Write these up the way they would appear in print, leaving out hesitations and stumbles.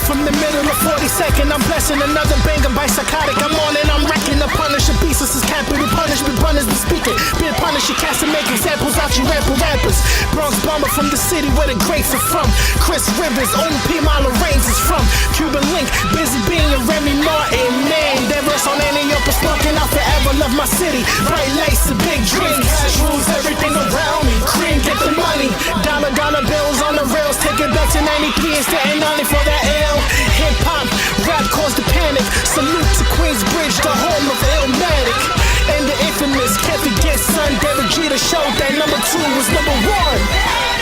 From the middle of 42nd, I'm blessing another banger by Psychotic. I'm on and I'm wrecking the Punisher beast. This is capital punishment, runners be speaking. Been Punisher, cast and make examples out you rappers. Bronx bomber from the city where the greats are from. Chris Rivers, OP Milo Reigns is from. Cuban Link, busy being a Remy Martin. Man, that verse on any up is smoking. I'll forever love my city. Bright lights and big dreams. Cash rules everything around me. Cream, get the money. Dollar bills on the rails. Take it back to 93 instead of 90 for that L. Hip-hop, rap caused the panic. Salute to Queensbridge, the home of Illmatic. And the infamous, can't forget son, Derek Jeter showed that number 2 was number 1.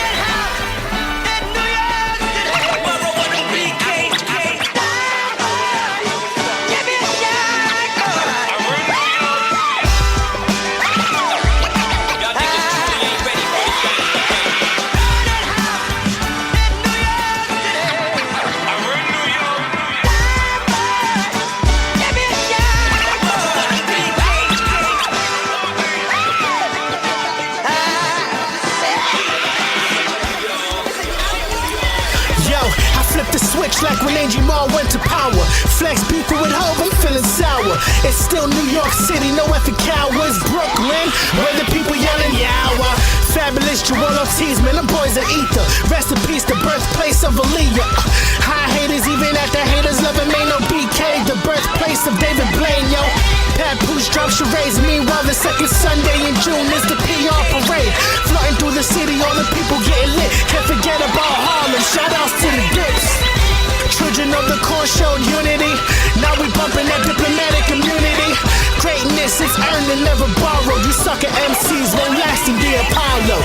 Like when Angie Mall went to power. Flex beefing with Hov, I'm feeling sour. It's still New York City, no effing cowards. Brooklyn, where the people yelling yawa. Fabulous Joel Ortiz, man, them boys are ether. Rest in peace, the birthplace of Aaliyah. High haters, even at the haters loving me, no BK. The birthplace of David Blaine, yo. Papoose drop charades. Meanwhile, the second Sunday in June is the PR parade. Floating through the city, all the people getting lit. Can't forget about Harlem, shout outs to the dips. Children of the corn showed unity. Now we bumping that diplomatic immunity. Greatness is earned and never borrowed. You sucker MCs won't last in the Apollo.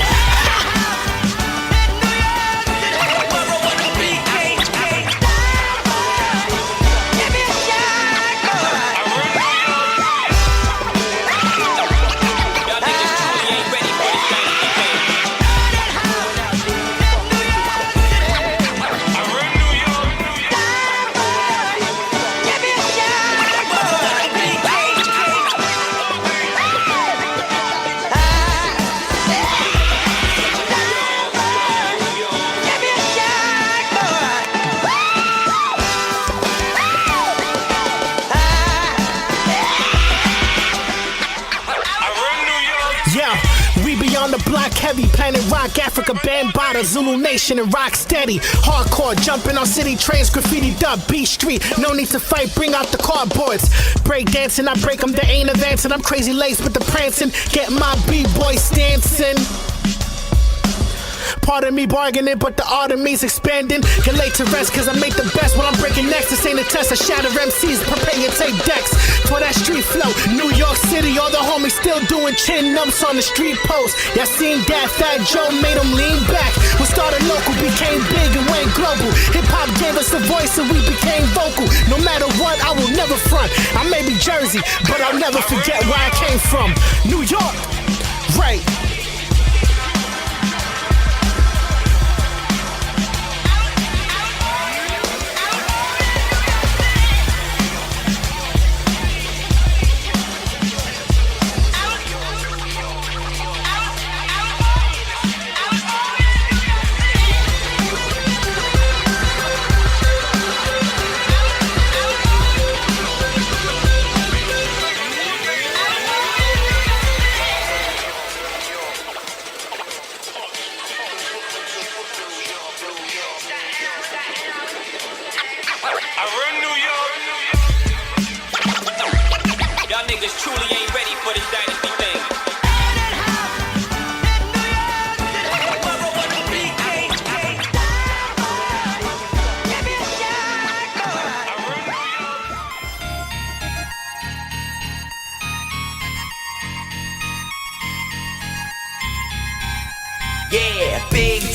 Heavy, Planet Rock, Africa, Bambaataa, Zulu Nation, and rock steady. Hardcore, jumping on city trains, graffiti dub, B Street. No need to fight, bring out the cardboards. Break dancing, I break them, they ain't advancing. I'm crazy laced with the prancing. Get my B-boys dancing. Pardon me bargaining, but the art of me's expanding. Get late to rest, cause I make the best while I'm breaking necks. This ain't a test, I shatter MCs, prepare your tape decks. For that street flow, New York City, all the homies still doing chin ups on the street post. Y'all seen that Fat Joe made them lean back. We started local, became big and went global. Hip-hop gave us a voice and we became vocal. No matter what, I will never front. I may be Jersey, but I'll never forget where I came from. New York, right.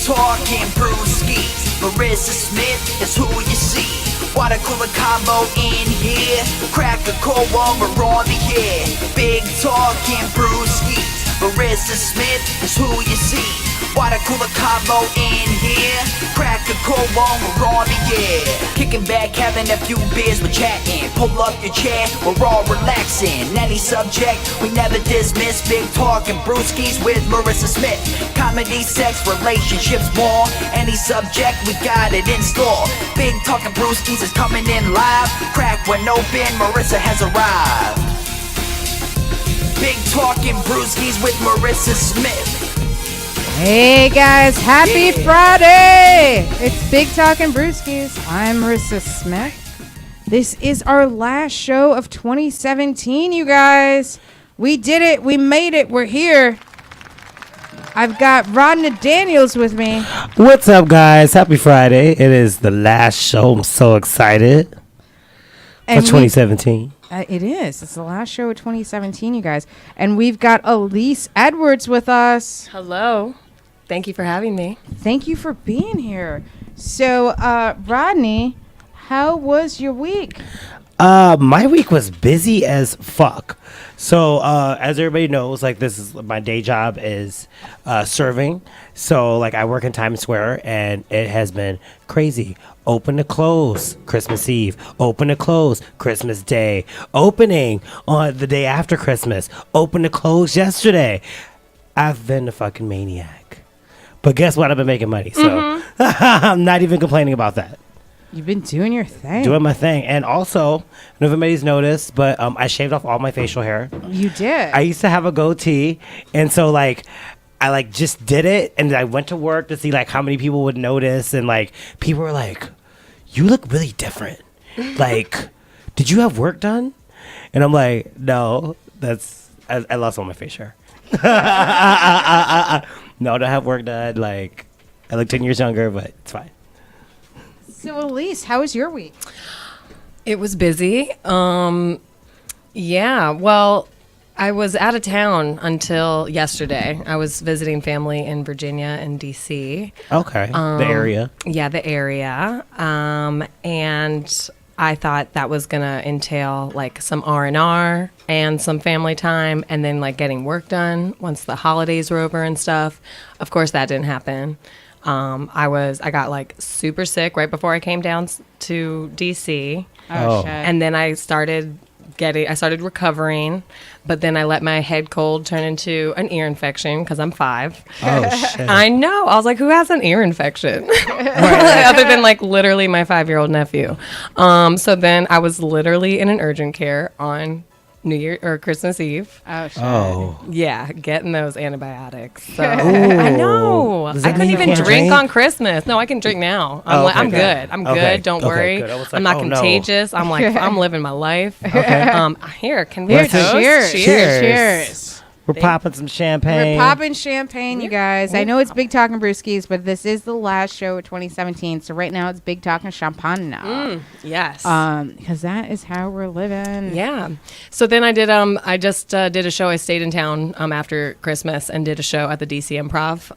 Talk and Brewskis. Marissa Smith is who you see. Water cooler combo in here. Crack a cold one, we're on the air. Big Talk and Brewskis. Marissa Smith is who you see. Water cooler combo in here. Crack a cold one, we're on the air. Kicking back, having a few beers, we're chatting. Pull up your chair, we're all relaxing. Any subject, we never dismiss. Big Talk and Brewskis with Marissa Smith. Comedy, sex, relationships, more. Any subject, we got it in store. Big Talk and Brewskis is coming in live. Crack one open, Marissa has arrived. Big Talk and Brewskis with Marissa Smith. Hey guys, happy Friday! It's Big Talk and Brewskis. I'm Marissa Smith. This is our last show of 2017, you guys. We did it. We made it. We're here. I've got Rodney Daniels with me. What's up, guys? Happy Friday. It is the last show. I'm so excited for 2017. It is. It's the last show of 2017, you guys. And we've got Elise Edwards with us. Hello. Thank you for having me. Thank you for being here. So, Rodney, how was your week? My week was busy as fuck. So, as everybody knows, like, this is my day job is serving. So, like, I work in Times Square, and it has been crazy. Open to close Christmas Eve. Open to close Christmas Day. Opening on the day after Christmas. Open to close yesterday. I've been a fucking maniac. But guess what? I've been making money. So, I'm not even complaining about that. You've been doing your thing. Doing my thing. And also, I don't know if anybody's noticed, but I shaved off all my facial hair. You did? I used to have a goatee. And so, like, I, like, just did it. And I went to work to see, like, how many people would notice. And, like, people were like, you look really different. Like, did you have work done? And I'm like, no, I lost all my facial hair. No, I don't have work done. Like, I look 10 years younger, but it's fine. So, Elise, how was your week? It was busy. Yeah, well, I was out of town until yesterday. I was visiting family in Virginia and D.C. Okay, the area. Yeah, the area. And I thought that was going to entail, like, some R&R and some family time and then, like, getting work done once the holidays were over and stuff. Of course, that didn't happen. I got like super sick right before I came down to DC. Oh, shit. And then I started recovering, but then I let my head cold turn into an ear infection because I'm 5. Oh, shit. I know. I was like, who has an ear infection? Other than like literally my 5-year-old nephew. So then I was literally in an urgent care on New Year or Christmas Eve. Oh, shit. Oh. Yeah, getting those antibiotics. So I know. I couldn't even drink on Christmas. No, I can drink now. I'm good. I'm good. Don't worry. Good. Like, I'm not contagious. No. I'm like, I'm living my life. Here, can we Cheers. toast? Cheers. We're popping some champagne. We're popping champagne, you guys. I know it's Big Talk and Brewskis, but this is the last show of 2017. So right now it's Big Talk and Champagne now. Yes. Because that is how we're living. Yeah. So then I did. I just did a show. I stayed in town after Christmas and did a show at the DC Improv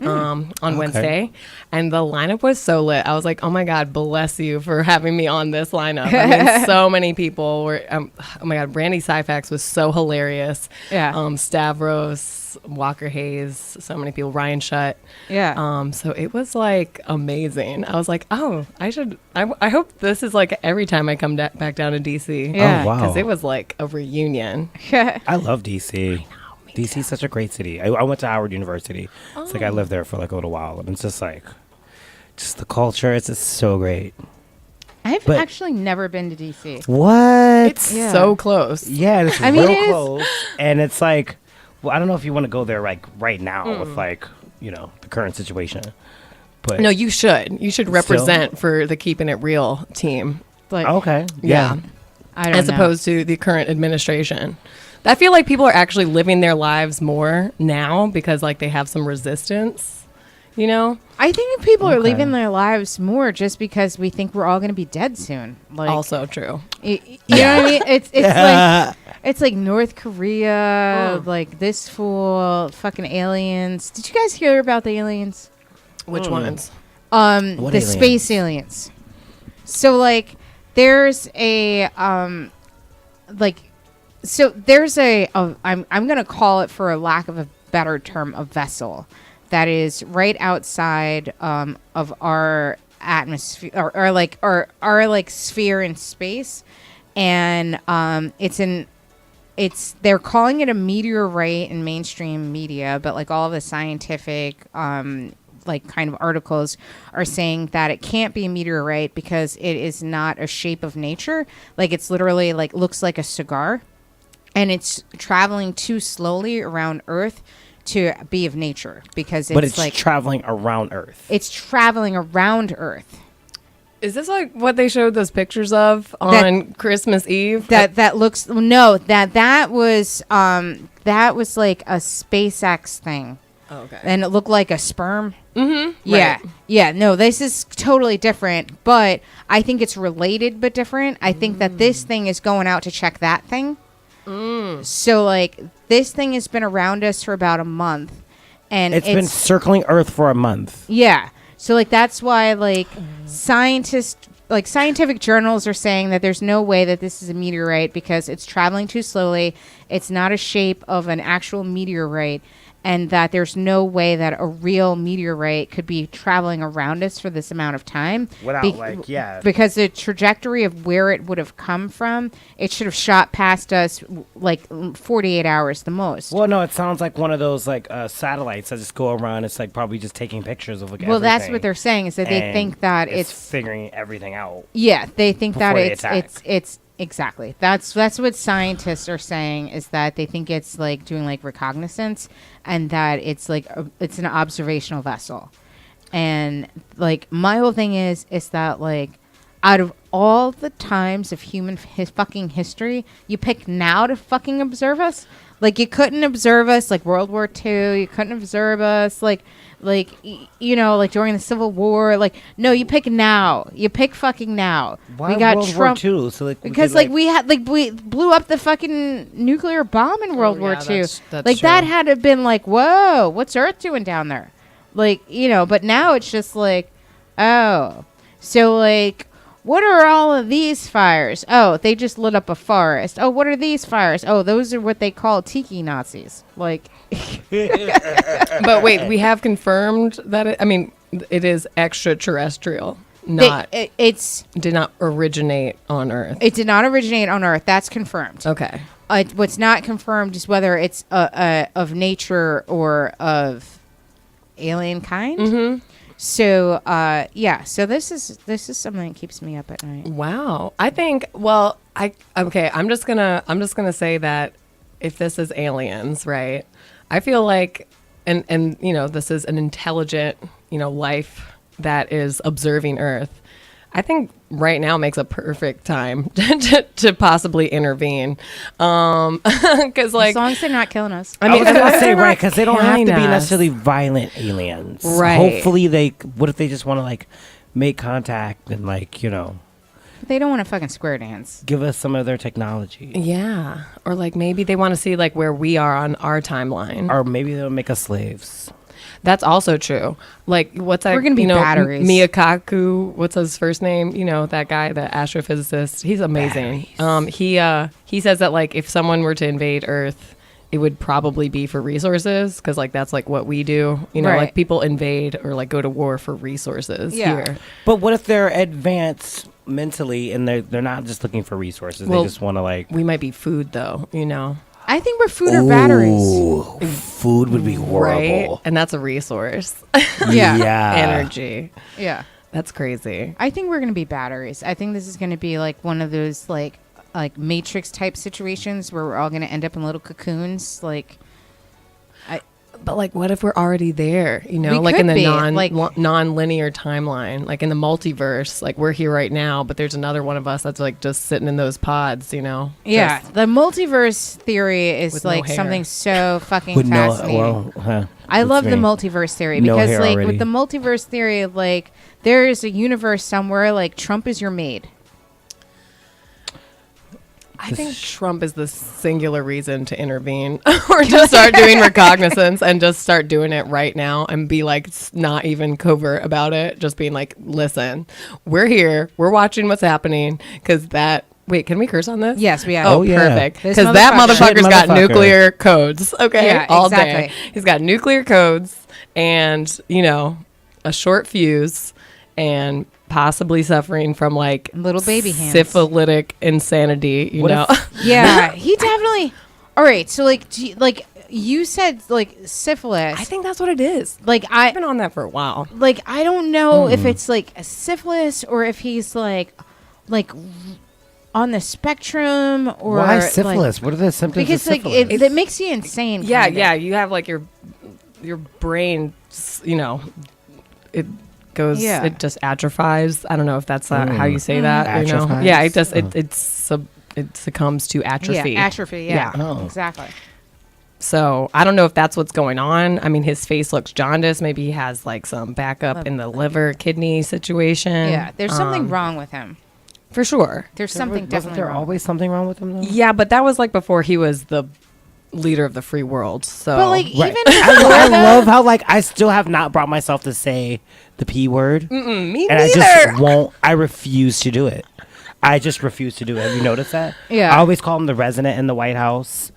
on Wednesday, and the lineup was so lit. I was like, oh my God, bless you for having me on this lineup. I mean, so many people were. Oh my God, Brandy Syfax was so hilarious. Yeah. Stavros. Walker Hayes, so many people, Ryan Shutt. Yeah. So it was like amazing. I was like, oh, I hope this is like every time I come back down to DC. Yeah. Oh, wow. Because it was like a reunion. I love DC. DC is such a great city. I went to Howard University. It's like I lived there for like a little while. And it's just like, just the culture. It's just so great. I've actually never been to DC. What? It's so close. Yeah, it's real close. And it's like, well, I don't know if you want to go there like right now with like, you know, the current situation. But no, you should. You should represent for the Keeping It Real team. Like, okay. Yeah. I don't as know. opposed to the current administration. I feel like people are actually living their lives more now because like they have some resistance, you know? I think people are living their lives more just because we think we're all going to be dead soon. Like, Also true. You know what I mean? It's like it's like North Korea, like this fool, fucking aliens. Did you guys hear about the aliens? Which ones? What the aliens? space aliens. So like there's a I'm gonna call it, for a lack of a better term, a vessel that is right outside of our atmosphere, or our sphere in space, and they're calling it a meteorite in mainstream media, but like all of the scientific kind of articles are saying that it can't be a meteorite because it is not a shape of nature. Like it's literally like looks like a cigar, and it's traveling too slowly around Earth to be of nature, because But it's like traveling around Earth. it's traveling around Earth. Is this like what they showed those pictures of on Christmas Eve? That was like a SpaceX thing. Oh, okay. And it looked like a sperm. Mm-hmm. Yeah. Right. Yeah. No, this is totally different, but I think it's related but different. I think that this thing is going out to check that thing. So, like, this thing has been around us for about a month. And It's been circling Earth for a month. Yeah. So, like, that's why, like, scientific journals are saying that there's no way that this is a meteorite because it's traveling too slowly. It's not a shape of an actual meteorite. And that there's no way that a real meteorite could be traveling around us for this amount of time. Without, Because the trajectory of where it would have come from, it should have shot past us like 48 hours the most. Well, no, it sounds like one of those like satellites that just go around. It's like probably just taking pictures of like well, that's everything, what they're saying, is that they and think that it's figuring everything out. Yeah, they think that before they it's attack. it's exactly. That's what scientists are saying, is that they think it's like doing like reconnaissance, and that it's like it's an observational vessel. And like my whole thing is that like out of all the times of human fucking history, you pick now to fucking observe us? Like you couldn't observe us like World War II, you couldn't observe us like during the Civil War. Like, no, you pick now. You pick fucking now. Why we got World Trump War II? So like because we blew up the fucking nuclear bomb in World War II. That's like true. that had to have been like, whoa, what's Earth doing down there? Like, but now it's just like, oh, so like, what are all of these fires? Oh, they just lit up a forest. Oh, what are these fires? Oh, those are what they call tiki Nazis. Like, But wait, we have confirmed that it is extraterrestrial. it Did not originate on Earth. did not originate on Earth. That's confirmed. Okay. What's not confirmed is whether it's of nature or of alien kind. Mm-hmm. So so this is something that keeps me up at night. Wow. I think. I'm just gonna say that if this is aliens, right? I feel like, and this is an intelligent life that is observing Earth. I think right now makes a perfect time to possibly intervene. Because like, As long as they're not killing us. I was gonna say right, because they don't have to be killing us. necessarily violent aliens. Right. Hopefully what if they just want to like make contact and like They don't want to fucking square dance. give us some of their technology, yeah, or like maybe they want to see like where we are on our timeline. or maybe they'll make us slaves. That's also true. Like, what's that? We're gonna be batteries. Miyakaku. What's his first name? That guy, the astrophysicist. He's amazing. He says that like if someone were to invade Earth, it would probably be for resources, because like that's like what we do. Right. Like people invade or like go to war for resources here. But what if they're advanced mentally and they're not just looking for resources? Well, they just want to like. We might be food though. I think we're food or batteries. Ooh, food would be Right, horrible. and that's a resource. Yeah. Energy. Yeah. That's crazy. I think we're gonna be batteries. I think this is gonna be like one of those like Matrix type situations where we're all gonna end up in little cocoons. Like, But like, what if we're already there? Like could in the be, like- non-linear timeline, like in the multiverse. Like we're here right now, but there's another one of us that's like just sitting in those pods. yeah, Just the multiverse theory is with no like hair. something so fucking With no, fascinating. I that's love the me. multiverse theory No because hair like already. with the multiverse theory, like there is a universe somewhere like Trump is your maid. I think Trump is the singular reason to intervene or just start doing recognizance and just start doing it right now and be like not even covert about it. Just being like, listen, we're here. We're watching what's happening because that. Wait, can we curse on this? Yes, we are. Oh, yeah. perfect. This Because that motherfucker- motherfucker's got Motherfucker. nuclear codes. Okay, Yeah, all exactly. day. He's got nuclear codes and a short fuse and possibly suffering from like Little baby hands. syphilitic insanity. You What know. Yeah, he definitely. All right, so like you said, like syphilis. I think that's what it is. like I've been on that for a while. like I don't know if it's like a syphilis or if he's like on the spectrum or Why like- syphilis? What are the symptoms because of like syphilis? it makes you insane. Yeah, kinda. yeah. You have like your brain. It goes. Yeah. It just atrophies. I don't know if that's how you say that. You know. Atrophies? Yeah. It just it succumbs to atrophy. Yeah, atrophy. Yeah, Oh. exactly. So I don't know if that's what's going on. I mean, his face looks jaundiced. Maybe he has like some backup in the liver, kidney situation. Yeah, there's something wrong with him. for sure. There's something Wasn't definitely there wrong. always something wrong with him though? Yeah, but that was like before he was the leader of the free world. So But like Right. even I love how like I still have not brought myself to say the P word. me And I neither. just won't. I refuse to do it. I just refuse to do it. Have you noticed that? Yeah. I always call him the resident in the White House.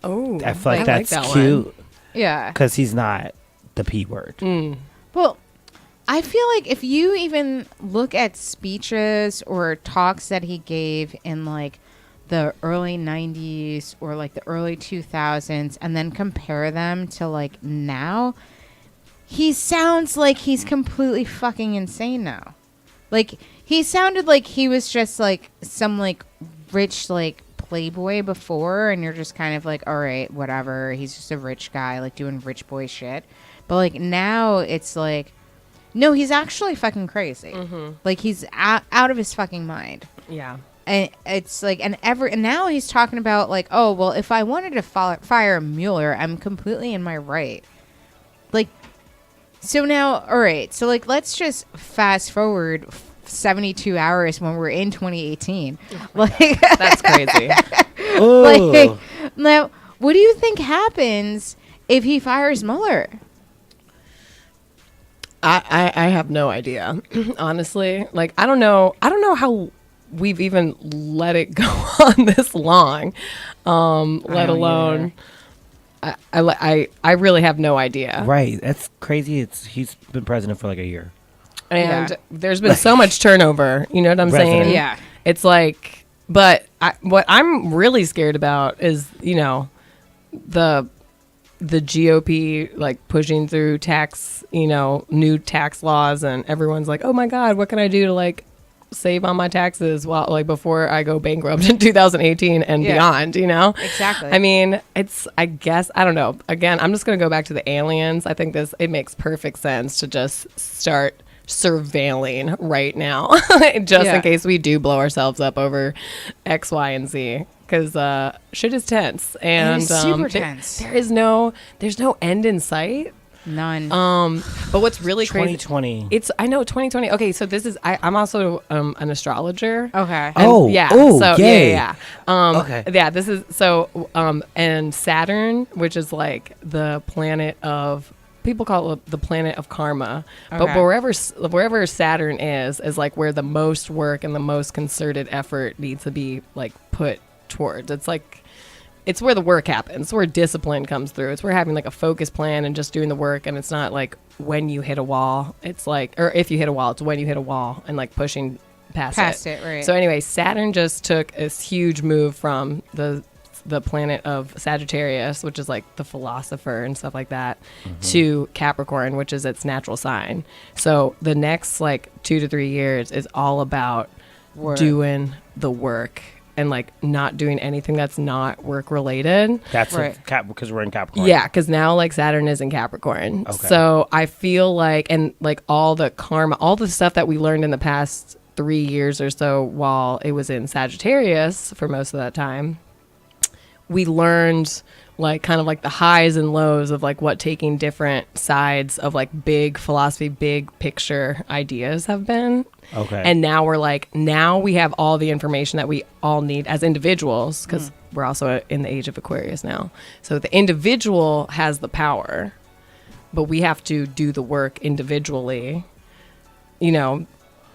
Oh, I feel like that's that one. cute yeah. because he's not the P word. Well, I feel like if you even look at speeches or talks that he gave in like the early 90s or like the early 2000s and then compare them to like now, he sounds like he's completely fucking insane now. Like he sounded like he was just like some like rich like playboy before and you're just kind of like, all right, whatever, he's just a rich guy like doing rich boy shit. But like now it's like, no, he's actually fucking crazy. Like he's out of his fucking mind. Yeah. And it's like, and now he's talking about like, oh, well, if I wanted to fire Mueller, I'm completely in my right. Like, so now, all right, so like, let's just fast forward 72 hours when we're in 2018. Like, That's crazy. Oh, like, now, what do you think happens if he fires Mueller? I have no idea, honestly. Like, I don't know how we've even let it go on this long, let alone. I really have no idea. right. That's crazy. He's been president for like a year. And Yeah. there's been so much turnover. You know what I'm President. saying? Yeah. It's like, but what I'm really scared about is, the GOP like pushing through tax, new tax laws, and everyone's like, oh my God, what can I do to like save on my taxes while like before I go bankrupt in 2018 and Yeah. beyond, Exactly. I mean, I guess, I don't know. Again, I'm just going to go back to the aliens. I think it makes perfect sense to just start surveilling right now, just Yeah. in case we do blow ourselves up over X, Y, and Z. Because shit is tense, and is super tense. There's no end in sight. None. But what's really crazy? 2020. I know 2020. Okay, so this is I'm also an astrologer. Okay. And Oh, yeah. oh, so yay. yeah. Okay. Yeah, this is so and Saturn, which is like the planet of people call it the planet of karma. But Okay. wherever Saturn is like where the most work and the most concerted effort needs to be like put towards. It's like it's where the work happens. It's where discipline comes through. It's where having like a focus plan and just doing the work. And it's not like when you hit a wall. It's like, or if you hit a wall, it's when you hit a wall and like pushing past it, right. So anyway, Saturn just took this huge move from the planet of Sagittarius, which is like the philosopher and stuff like that, to Capricorn, which is its natural sign. So the next like 2 to 3 years is all about doing the work and like not doing anything that's not work related. That's Right. because we're in Capricorn. Yeah, because now like Saturn is in Capricorn. Okay. So I feel like, and like all the karma, all the stuff that we learned in the past 3 years or so while it was in Sagittarius for most of that time, we learned like kind of like the highs and lows of like what taking different sides of like big philosophy, big picture ideas have been. Okay. And now we're like, now we have all the information that we all need as individuals, because we're also in the age of Aquarius now. So the individual has the power, but we have to do the work individually, you know,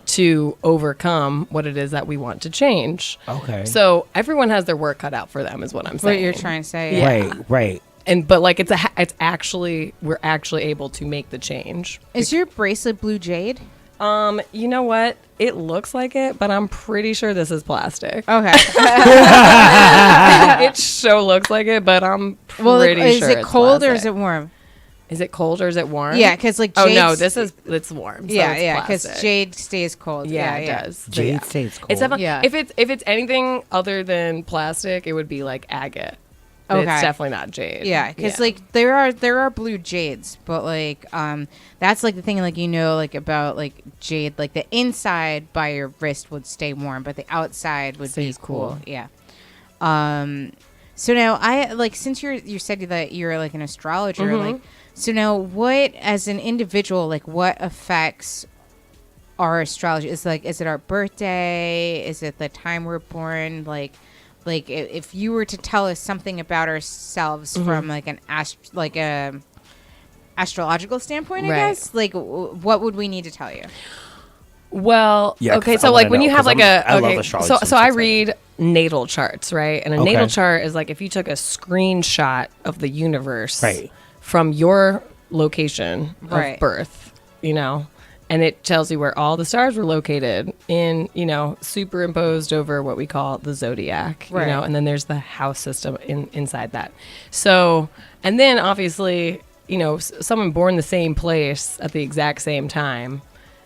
to overcome what it is that we want to change. Okay. So everyone has their work cut out for them, is what I'm saying. What you're trying to say. Yeah. Right. And but like it's actually, we're actually able to make the change. Is your bracelet blue jade? You know what? It looks like it, but I'm pretty sure this is plastic. Okay. It so looks like it, but I'm pretty Well, sure is it it's cold or plastic. is it warm? Is it cold or is it warm? Yeah, because like Oh jade no, it's warm. So yeah, it's yeah, because plastic. jade stays cold. Yeah, it yeah. does. So, Jade yeah. stays cold. It's definitely, Yeah. if it's anything other than plastic, it would be like agate. But Okay. It's definitely not jade. Yeah, because like there are blue jades, but like that's like the thing, like, you know, like about like jade, like the inside by your wrist would stay warm, but the outside would Stays be cool. cool. Yeah. So now I like, since you said that you're like an astrologer, like, so now what, as an individual, like what affects our astrology? Is it our birthday? Is it the time we're born? Like if you were to tell us something about ourselves from like a astrological standpoint, I Right. guess, like what would we need to tell you? Well, Yeah, 'cause okay, I so wanna like when know, you have 'cause like I love okay, astrology, so so so I'm I excited. read natal charts, right? And a Okay. natal chart is like if you took a screenshot of the universe Right. from your location Right. of birth, you know, and it tells you where all the stars were located in, you know, superimposed over what we call the zodiac, Right. you know, and then there's the house system inside that. So, and then obviously, you know, someone born the same place at the exact same time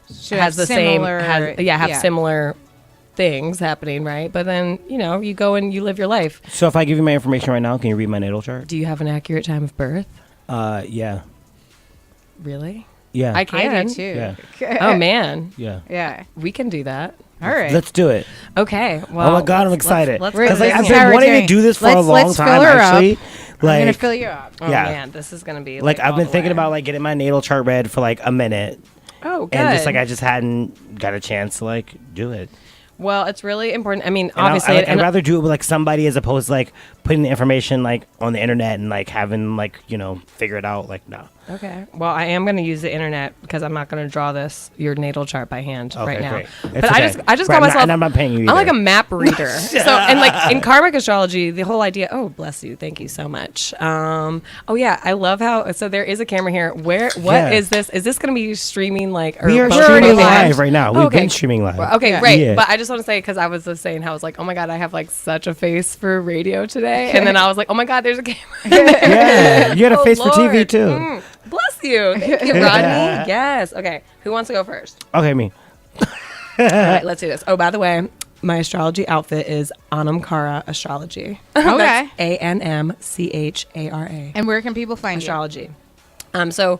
Should has have the same similar- have similar things happening, right? But then, you know, you go and you live your life. So if I give you my information right now, can you read my natal chart? Do you have an accurate time of birth? Yeah. Really? Yeah. I can. I do too. Yeah. Oh man, Yeah. Yeah. we can do that. All right. Let's do it. Okay. Well, Oh my God, I'm excited. Let's We're- Because like, this I've is how been we're wanting doing. to do this for a Let's- long let's time, fill her up. actually. I'm gonna Like, fill you up. Oh yeah. man, this is gonna be like I've all been the thinking way. about like getting my natal chart read for like a minute, Oh, good. and just like I just hadn't got a chance to like do it. Well, it's really important. I mean, And obviously, I'd and rather do it with like somebody as opposed to like putting the information like on the internet and like having like, you know, figure it out. Like, no. okay. Well, I am going to use the internet because I'm not going to draw your natal chart by hand Okay, right now. great. But It's I okay. just Right, call myself. and I'm not paying you I'm like a either. map reader. So, and like in karmic astrology, the whole idea. Oh, bless you. Thank you so much. Oh yeah, I love how. So there is a camera here. What is Yeah. this? Is this going to be streaming like? Or We are posted streaming live? live right now. Oh, We've okay. been streaming live. Well, okay, Yeah. great. Yeah. But I just want to say, because I was just saying how I was like, oh my God, I have like such a face for radio today. And then I was like, oh my God, there's a camera. Yeah, you had a Oh, face for TV Lord. too. Bless you. Thank you, Rodney. Yes. Okay. Who wants to go first? Okay, me. All right, let's do this. Oh, by the way, my astrology outfit is Anamkara Astrology. Okay. ANMCHARA. And where can people find you? Astrology. So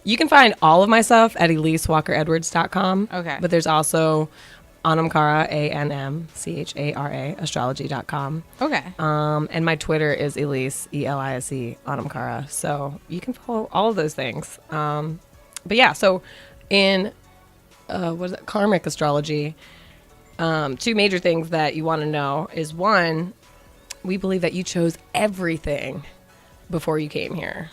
you can find all of my stuff at EliseWalkerEdwards.com. Okay. But there's also Anamkara, ANMCHARA, astrology.com. Okay. And my Twitter is Elise, ELISE, Anamkara. So you can follow all of those things. But yeah, so in what is it? Karmic astrology, two major things that you want to know is one, we believe that you chose everything before you came here.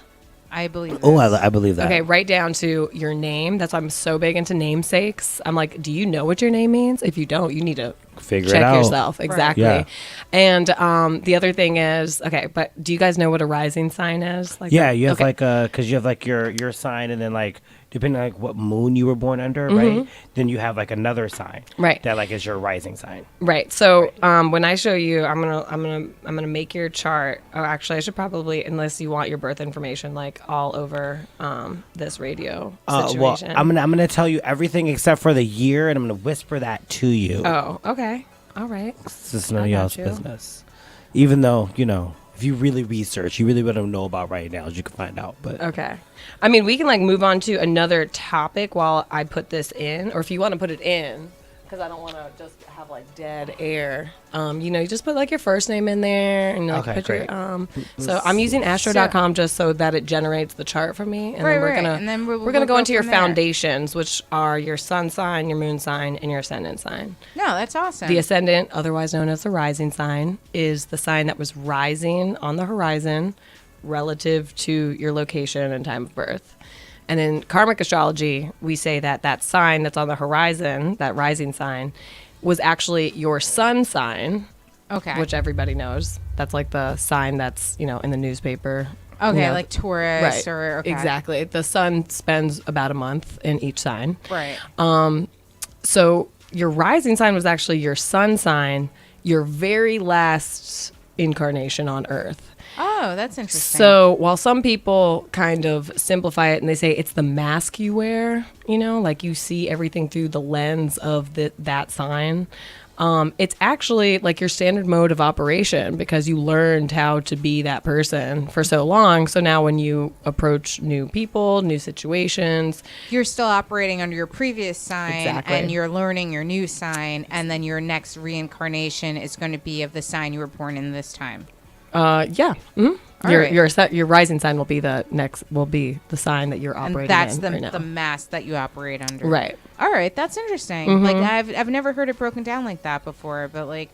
I believe. Oh, this. I believe that. Okay, right down to your name. That's why I'm so big into namesakes. I'm like, do you know what your name means? If you don't, you need to Figure check it out. yourself. Exactly. Yeah. And the other thing is, okay, but do you guys know what a rising sign is? Like, Yeah, you have okay. like because you have like your sign, and then like depending on like what moon you were born under, right? Then you have like another sign, Right. That like is your rising sign. Right. So when I show you, I'm gonna make your chart. Oh, actually, I should probably, unless you want your birth information like all over this radio Well, situation. I'm gonna tell you everything except for the year, and I'm gonna whisper that to you. Oh, okay. All right. It's just none I of got y'all's you. business. Even though, you know, if you really research, you really want to know about right now, you can find out. But Okay. I mean, we can like move on to another topic while I put this in, or if you want to put it in, because I don't want to just have like dead air. You just put like your first name in there and like Okay, put great. your so I'm using astro.com just so that it generates the chart for me, and then we're Right. gonna And then we're gonna we'll go into your from there. foundations, which are your sun sign, your moon sign, and your ascendant sign. No, that's awesome. The ascendant, otherwise known as the rising sign, is the sign that was rising on the horizon relative to your location and time of birth. And in karmic astrology, we say that that sign that's on the horizon, that rising sign, was actually your sun sign, Okay. which everybody knows. That's like the sign that's, in the newspaper. Okay, like Taurus Right. or okay. Exactly. The sun spends about a month in each sign. Right. So your rising sign was actually your sun sign, your very last incarnation on Earth. Oh, that's interesting. So while some people kind of simplify it and they say it's the mask you wear, like you see everything through the lens of that sign, it's actually like your standard mode of operation because you learned how to be that person for so long. So now when you approach new people, new situations, you're still operating under your previous sign Exactly. and you're learning your new sign, and then your next reincarnation is going to be of the sign you were born in this time. yeah. Mm-hmm. All Your right. your rising sign will be the sign that you're And operating that's in right now. the mask that you operate under. Right. All right, that's interesting. Mm-hmm. Like I've never heard it broken down like that before, but like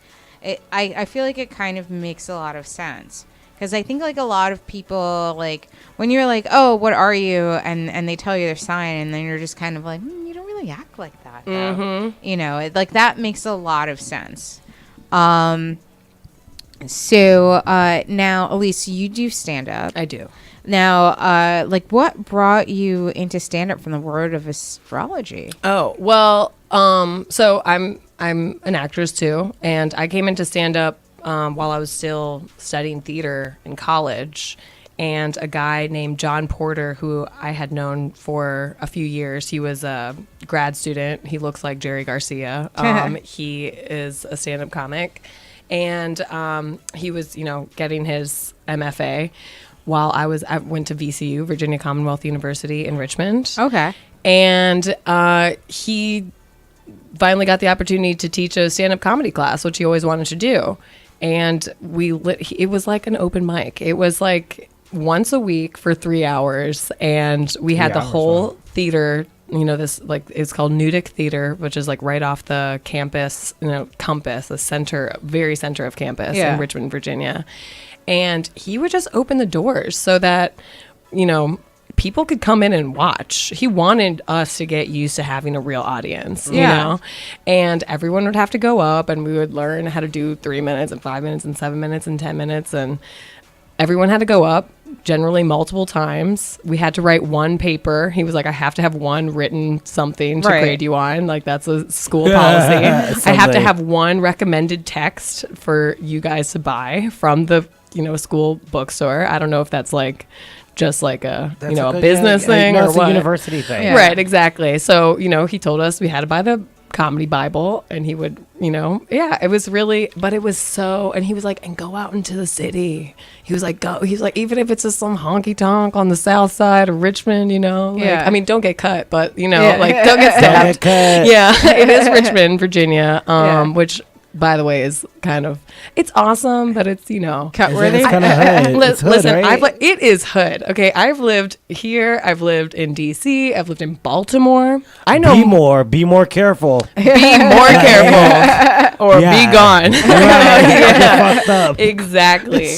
I feel like it kind of makes a lot of sense. Because I think like a lot of people, like when you're like, oh, what are you? And they tell you their sign, and then you're just kind of like, you don't really act like that. Though. Mm-hmm. Like that makes a lot of sense. So now, Elise, you do stand up. I do. Now, like what brought you into stand up from the world of astrology? Oh, well, so I'm an actress too, and I came into stand up while I was still studying theater in college. And a guy named John Porter, who I had known for a few years, he was a grad student. He looks like Jerry Garcia. He is a stand-up comic. And he was, getting his MFA while I went to VCU, Virginia Commonwealth University in Richmond. Okay. And he finally got the opportunity to teach a stand-up comedy class, which he always wanted to do. And it was like an open mic. It was like once a week for 3 hours, and we had the whole theater. This like it's called Nudek Theater, which is like right off the campus, Compass, the very center of campus in Richmond, Virginia. And he would just open the doors so that, people could come in and watch. He wanted us to get used to having a real audience, you know? And everyone would have to go up, and we would learn how to do 3 minutes and 5 minutes and 7 minutes and 10 minutes. And everyone had to go up, generally multiple times. We had to write one paper. He was like, I have to have one written something to grade you on. Like, that's a school policy. I have to have one recommended text for you guys to buy from the, school bookstore. I don't know if that's like just like a, a business thing or it's what. a university thing. Yeah. Right, exactly. So, he told us we had to buy the comedy Bible, and he would, it was really, but it was so, and he was like, and go out into the city. He was like, even if it's just some honky tonk on the south side of Richmond, I mean, don't get cut, but like, don't get stabbed. Yeah, it is Richmond, Virginia, which, by the way, is kind of, it's awesome, but it's, Cut worthy. It's kind of hood. It's hood, Listen, right? it is hood. Okay, I've lived here. I've lived in DC. I've lived in Baltimore. I know. Be more careful. Be more careful, or be gone. Get fucked up. Exactly.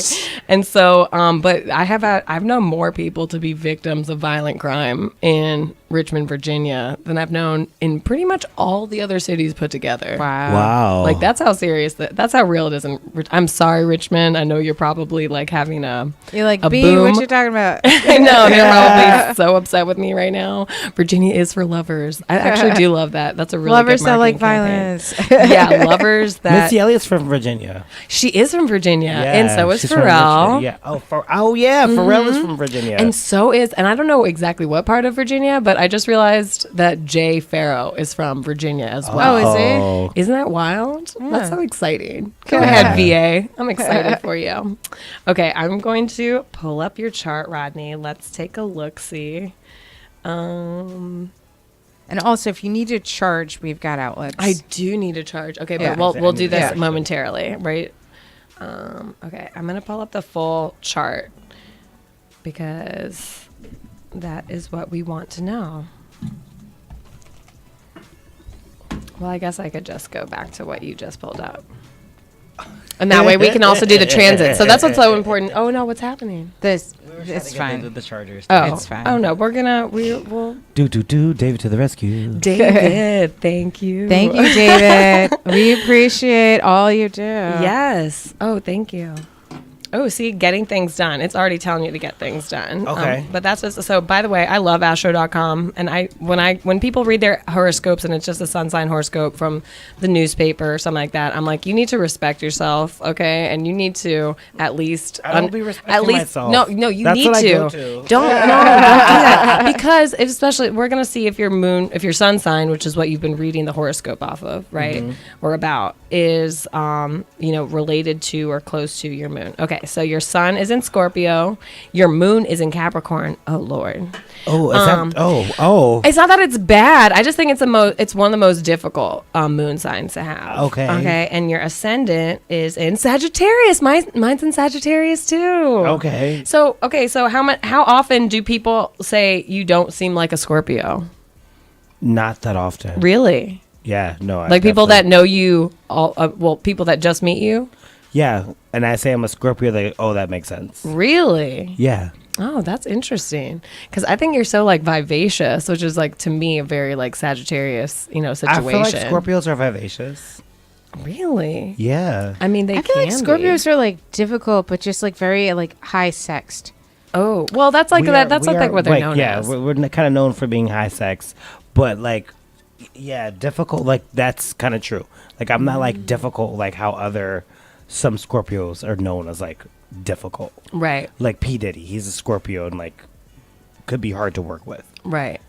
And so, but I've known more people to be victims of violent crime in Richmond, Virginia, than I've known in pretty much all the other cities put together. Wow. Like, that's how serious that's how real it is. I'm sorry, Richmond. I know you're probably like having You're like, a B, boom. what you talking about? I know they're probably so upset with me right now. Virginia is for lovers. I actually do love that. That's a really Lovers good that like marketing violence. campaign. Yeah, lovers that Missy Elliott's from Virginia. she is from Virginia, and so is she's from Pharrell. Richmond. Yeah. Pharrell is from Virginia. And so is, and I don't know exactly what part of Virginia, but I just realized that Jay Farrow is from Virginia as well. Oh, is Isn't that wild? That's so exciting. Go ahead, VA. I'm excited for you. Okay, I'm going to pull up your chart, Rodney. Let's take a look-see. And also, if you need to charge, we've got outlets. I do need to charge. Okay, Yeah. but we'll do this Yeah. momentarily, right? Okay, I'm gonna pull up the full chart because that is what we want to know. Well, I guess I could just go back to what you just pulled up. And that way we can also do the transit. So that's what's so important. Oh no, what's happening? It's fine. The Chargers. Oh, It's fine. Oh no, we'll Do David to the rescue. David, thank you. Thank you, David. We appreciate all you do. Yes. Oh, thank you. Oh, see, getting things done. It's already telling you to get things done. Okay. But that's just so. By the way, I love Astro.com, and when people read their horoscopes and it's just a sun sign horoscope from the newspaper or something like that, I'm like, you need to respect yourself, okay? And you need to at least I don't be respecting myself. No, you That's need what I to. go to. Don't do that because especially we're gonna see if your sun sign, which is what you've been reading the horoscope off of, right, or about, is related to or close to your moon. Okay. So your sun is in Scorpio, your moon is in Capricorn. Oh Lord. Oh, is that? It's not that it's bad. I just think it's one of the most difficult moon signs to have. Okay. Okay. And your ascendant is in Sagittarius. Mine's in Sagittarius too. Okay. So how often do people say you don't seem like a Scorpio? Not that often. Really? Yeah. No. Like people that know you all. People that just meet you. Yeah, and I say I'm a Scorpio. That makes sense. Really? Yeah. Oh, that's interesting. Because I think you're so like vivacious, which is like to me a very like Sagittarius, situation. I feel like Scorpios are vivacious. Really? Yeah. I mean, they I feel like can Scorpios are like difficult, but just like very like high sexed. Oh, well, that's like that. That's like what they're known as. We're kind of known for being high sex, but like, yeah, difficult. Like that's kind of true. Like I'm not like difficult like how some Scorpios are known as like difficult. Right. Like P. Diddy, he's a Scorpio and like could be hard to work with. Right.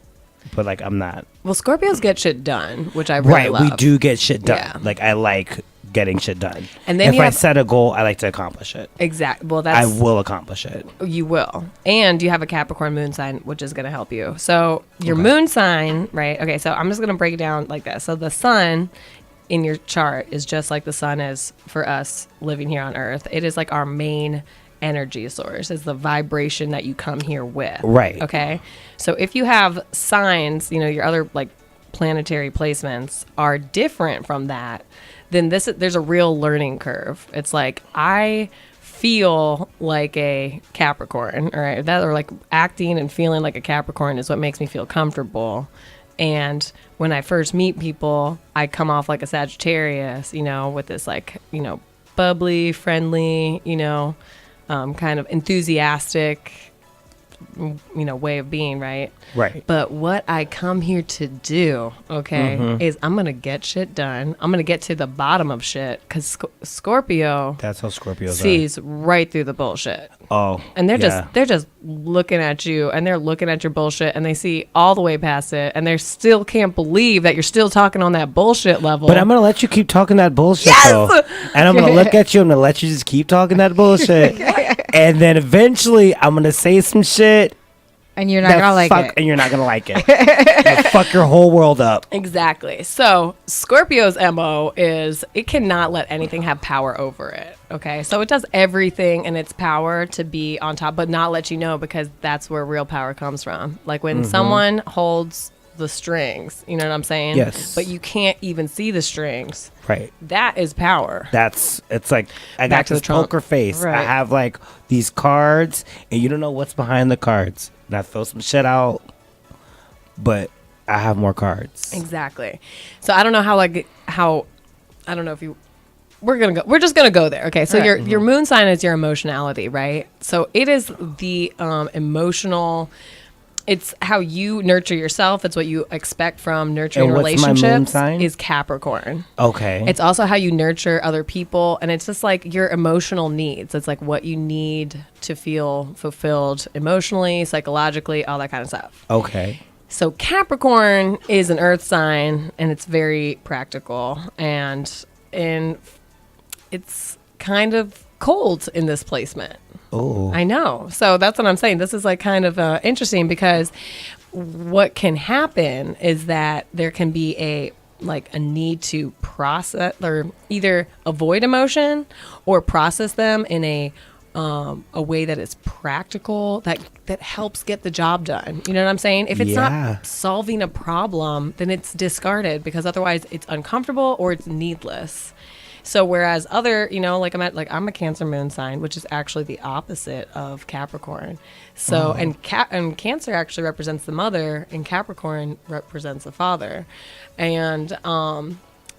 But like I'm not. Well, Scorpios get shit done, which I really love. We do get shit done. Yeah. Like I like getting shit done. And then if I set a goal, I like to accomplish it. Exactly. Well, I will accomplish it. You will. And you have a Capricorn moon sign, which is going to help you. So your moon sign, right? Okay, so I'm just going to break it down like this. So the sun in your chart is just like the sun is for us living here on Earth. It is like our main energy source. It's the vibration that you come here with. Right. Okay. So if you have signs, your other like planetary placements are different from that, then there's a real learning curve. It's like I feel like a Capricorn, all right? Or like acting and feeling like a Capricorn is what makes me feel comfortable. And when I first meet people, I come off like a Sagittarius, with this like, bubbly, friendly, kind of enthusiastic, way of being, right? Right. But what I come here to do, okay, is I'm going to get shit done. I'm going to get to the bottom of shit because Scorpio That's how Scorpios sees right through the bullshit. Oh. And they're just looking at you and they're looking at your bullshit and they see all the way past it and they still can't believe that you're still talking on that bullshit level. But I'm going to let you keep talking that bullshit, though. And I'm going to look at you. I'm going to let you just keep talking that bullshit. And then eventually I'm going to say some shit. And you're not going to like it. And you're not going to like it. It'll fuck your whole world up. Exactly. So Scorpio's MO is it cannot let anything have power over it. Okay. So it does everything in its power to be on top, but not let you know because that's where real power comes from. Like when someone holds the strings, you know what I'm saying? Yes. But you can't even see the strings. Right. That is power. It's like I Back got to the this trunk. poker face. Right. I have like these cards and you don't know what's behind the cards. And I throw some shit out, but I have more cards. Exactly. So I don't know I don't know if you we're just gonna go there. Okay. So your moon sign is your emotionality, right? So it is the emotional. It's how you nurture yourself. It's what you expect from nurturing And what's my relationships. moon sign? Is Capricorn. Okay. It's also how you nurture other people, and it's just like your emotional needs. It's like what you need to feel fulfilled emotionally, psychologically, all that kind of stuff. Okay. So Capricorn is an earth sign, and it's very practical, and it's kind of cold in this placement. Oh. I know. So that's what I'm saying. This is like kind of interesting because what can happen is that there can be a need to process or either avoid emotion or process them in a way that is practical, that helps get the job done. You know what I'm saying? If it's not solving a problem, then it's discarded because otherwise it's uncomfortable or it's needless. So whereas other, I'm a Cancer moon sign, which is actually the opposite of Capricorn. So and Cancer actually represents the mother, and Capricorn represents the father, and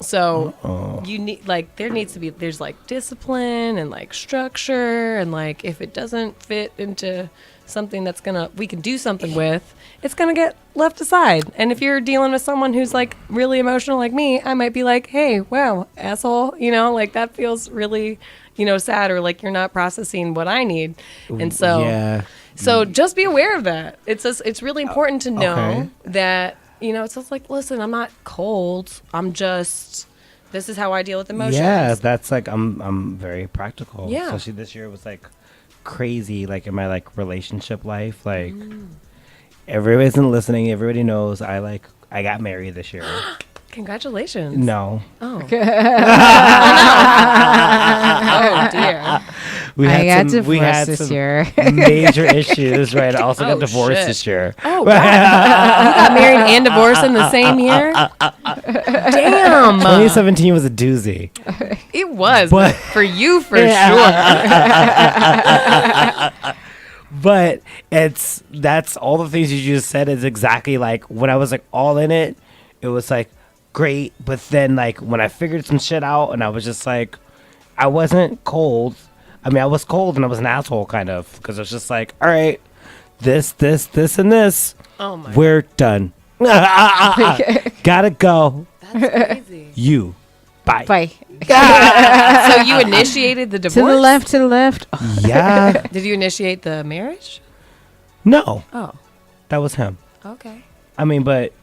so you need there's discipline and structure, and if it doesn't fit into something we can do something with, it's gonna get left aside. And if you're dealing with someone who's really emotional like me, I might be like, hey, wow, asshole, that feels really sad, or you're not processing what I need. And so just be aware of that. It's really important to know that it's just listen, I'm not cold, I'm just, this is how I deal with emotions. Yeah, that's I'm very practical. Yeah, especially this year was crazy, in my relationship life. Everybody isn't listening, everybody knows I got married this year. Congratulations. No. Oh. Oh dear. We had divorced this year. Major issues, right? I also got divorced this year. Oh, wow. You got married and divorced in the same year? Damn. 2017 was a doozy. It was, but for you, for sure. But that's all the things you just said is exactly when I was all in it, it was great. But then when I figured some shit out and I was just I wasn't cold. I mean, I was cold and I was an asshole kind of, because I was just all right, this, and this. Oh my. We're done. Gotta go. That's crazy. You. Bye. Bye. So you initiated the divorce? To the left. Oh. Yeah. Did you initiate the marriage? No. Oh. That was him. Okay. I mean, but,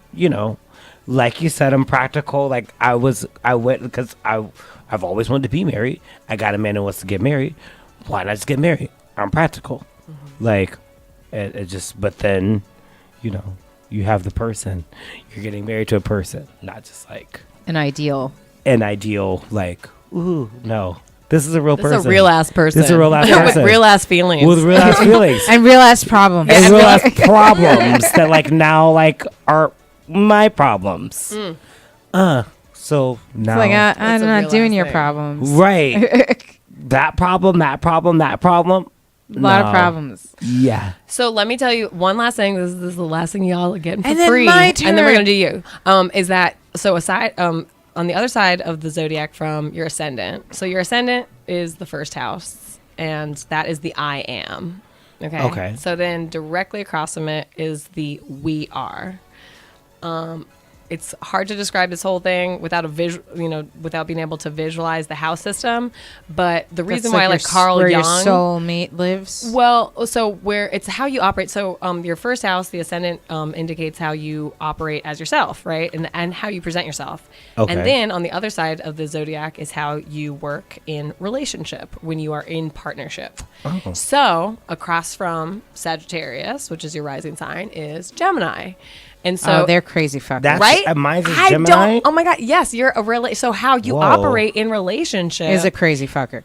like you said, I'm practical. I went because I've always wanted to be married. I got a man who wants to get married. Why not just get married? I'm practical. It just, but then, you have the person. You're getting married to a person, not just an ideal. Ooh, no. This is a real person. This is a real ass person. This is a real ass person. With real ass feelings. With real ass feelings. And real ass problems. And real ass problems that now are my problems. So now it's I'm not real doing ass your thing. problems. Right. that problem. A lot of problems. Yeah. So let me tell you one last thing. This is the last thing y'all are getting for And then free. my turn. And then we're gonna do you. Is that so? Aside on the other side of the zodiac from your ascendant. So your ascendant is the first house, and that is the I am. Okay. So then directly across from it is the we are. It's hard to describe this whole thing without without being able to visualize the house system. But the reason why I like Carl where Jung, your soulmate lives. well, so where it's how you operate. So your first house, the ascendant, indicates how you operate as yourself, right, and how you present yourself. Okay. And then on the other side of the zodiac is how you work in relationship when you are in partnership. Oh. So across from Sagittarius, which is your rising sign, is Gemini. And so they're crazy fuckers. That's- right? Mine is I Gemini? don't. Oh my God! Yes, you're a So how you Whoa. operate in relationship Is a crazy fucker.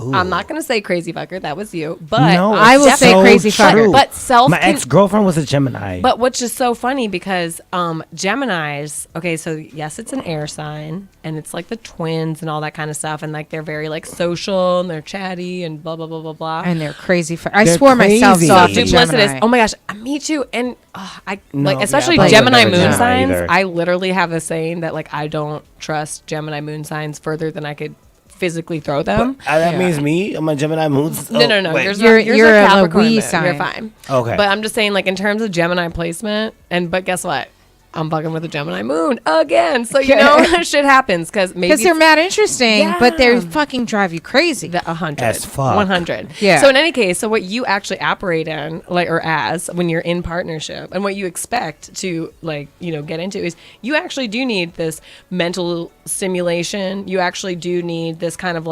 Ooh. I'm not going to say crazy fucker. That was you. But No, I will it's say so crazy fucker. true. But self. My ex-girlfriend was a Gemini. But which is so funny because Geminis, okay, so yes, it's an air sign and it's like the twins and all that kind of stuff. And they're very social and they're chatty and blah, blah, blah, blah, blah. And they're crazy. I They're swore myself crazy. off So to duplicitous. Gemini. Oh my gosh, me too. And especially yeah, Gemini never moon Gemini signs. either. I literally have a saying that I don't trust Gemini moon signs further than I could physically throw them. That means me? I'm a Gemini moon? No. Wait. Yours You're you're a Capricorn Louis moon. sign. You're fine. Okay. But I'm just saying, in terms of Gemini placement, but guess what? I'm fucking with a Gemini moon again. So, shit happens because maybe. Because they're mad interesting, but they Yeah. fucking drive you crazy. 100. As fuck. 100. Yeah. So in any case, what you actually operate in, or as when you're in partnership, and what you expect to get into is you actually do need this mental stimulation. You actually do need this kind of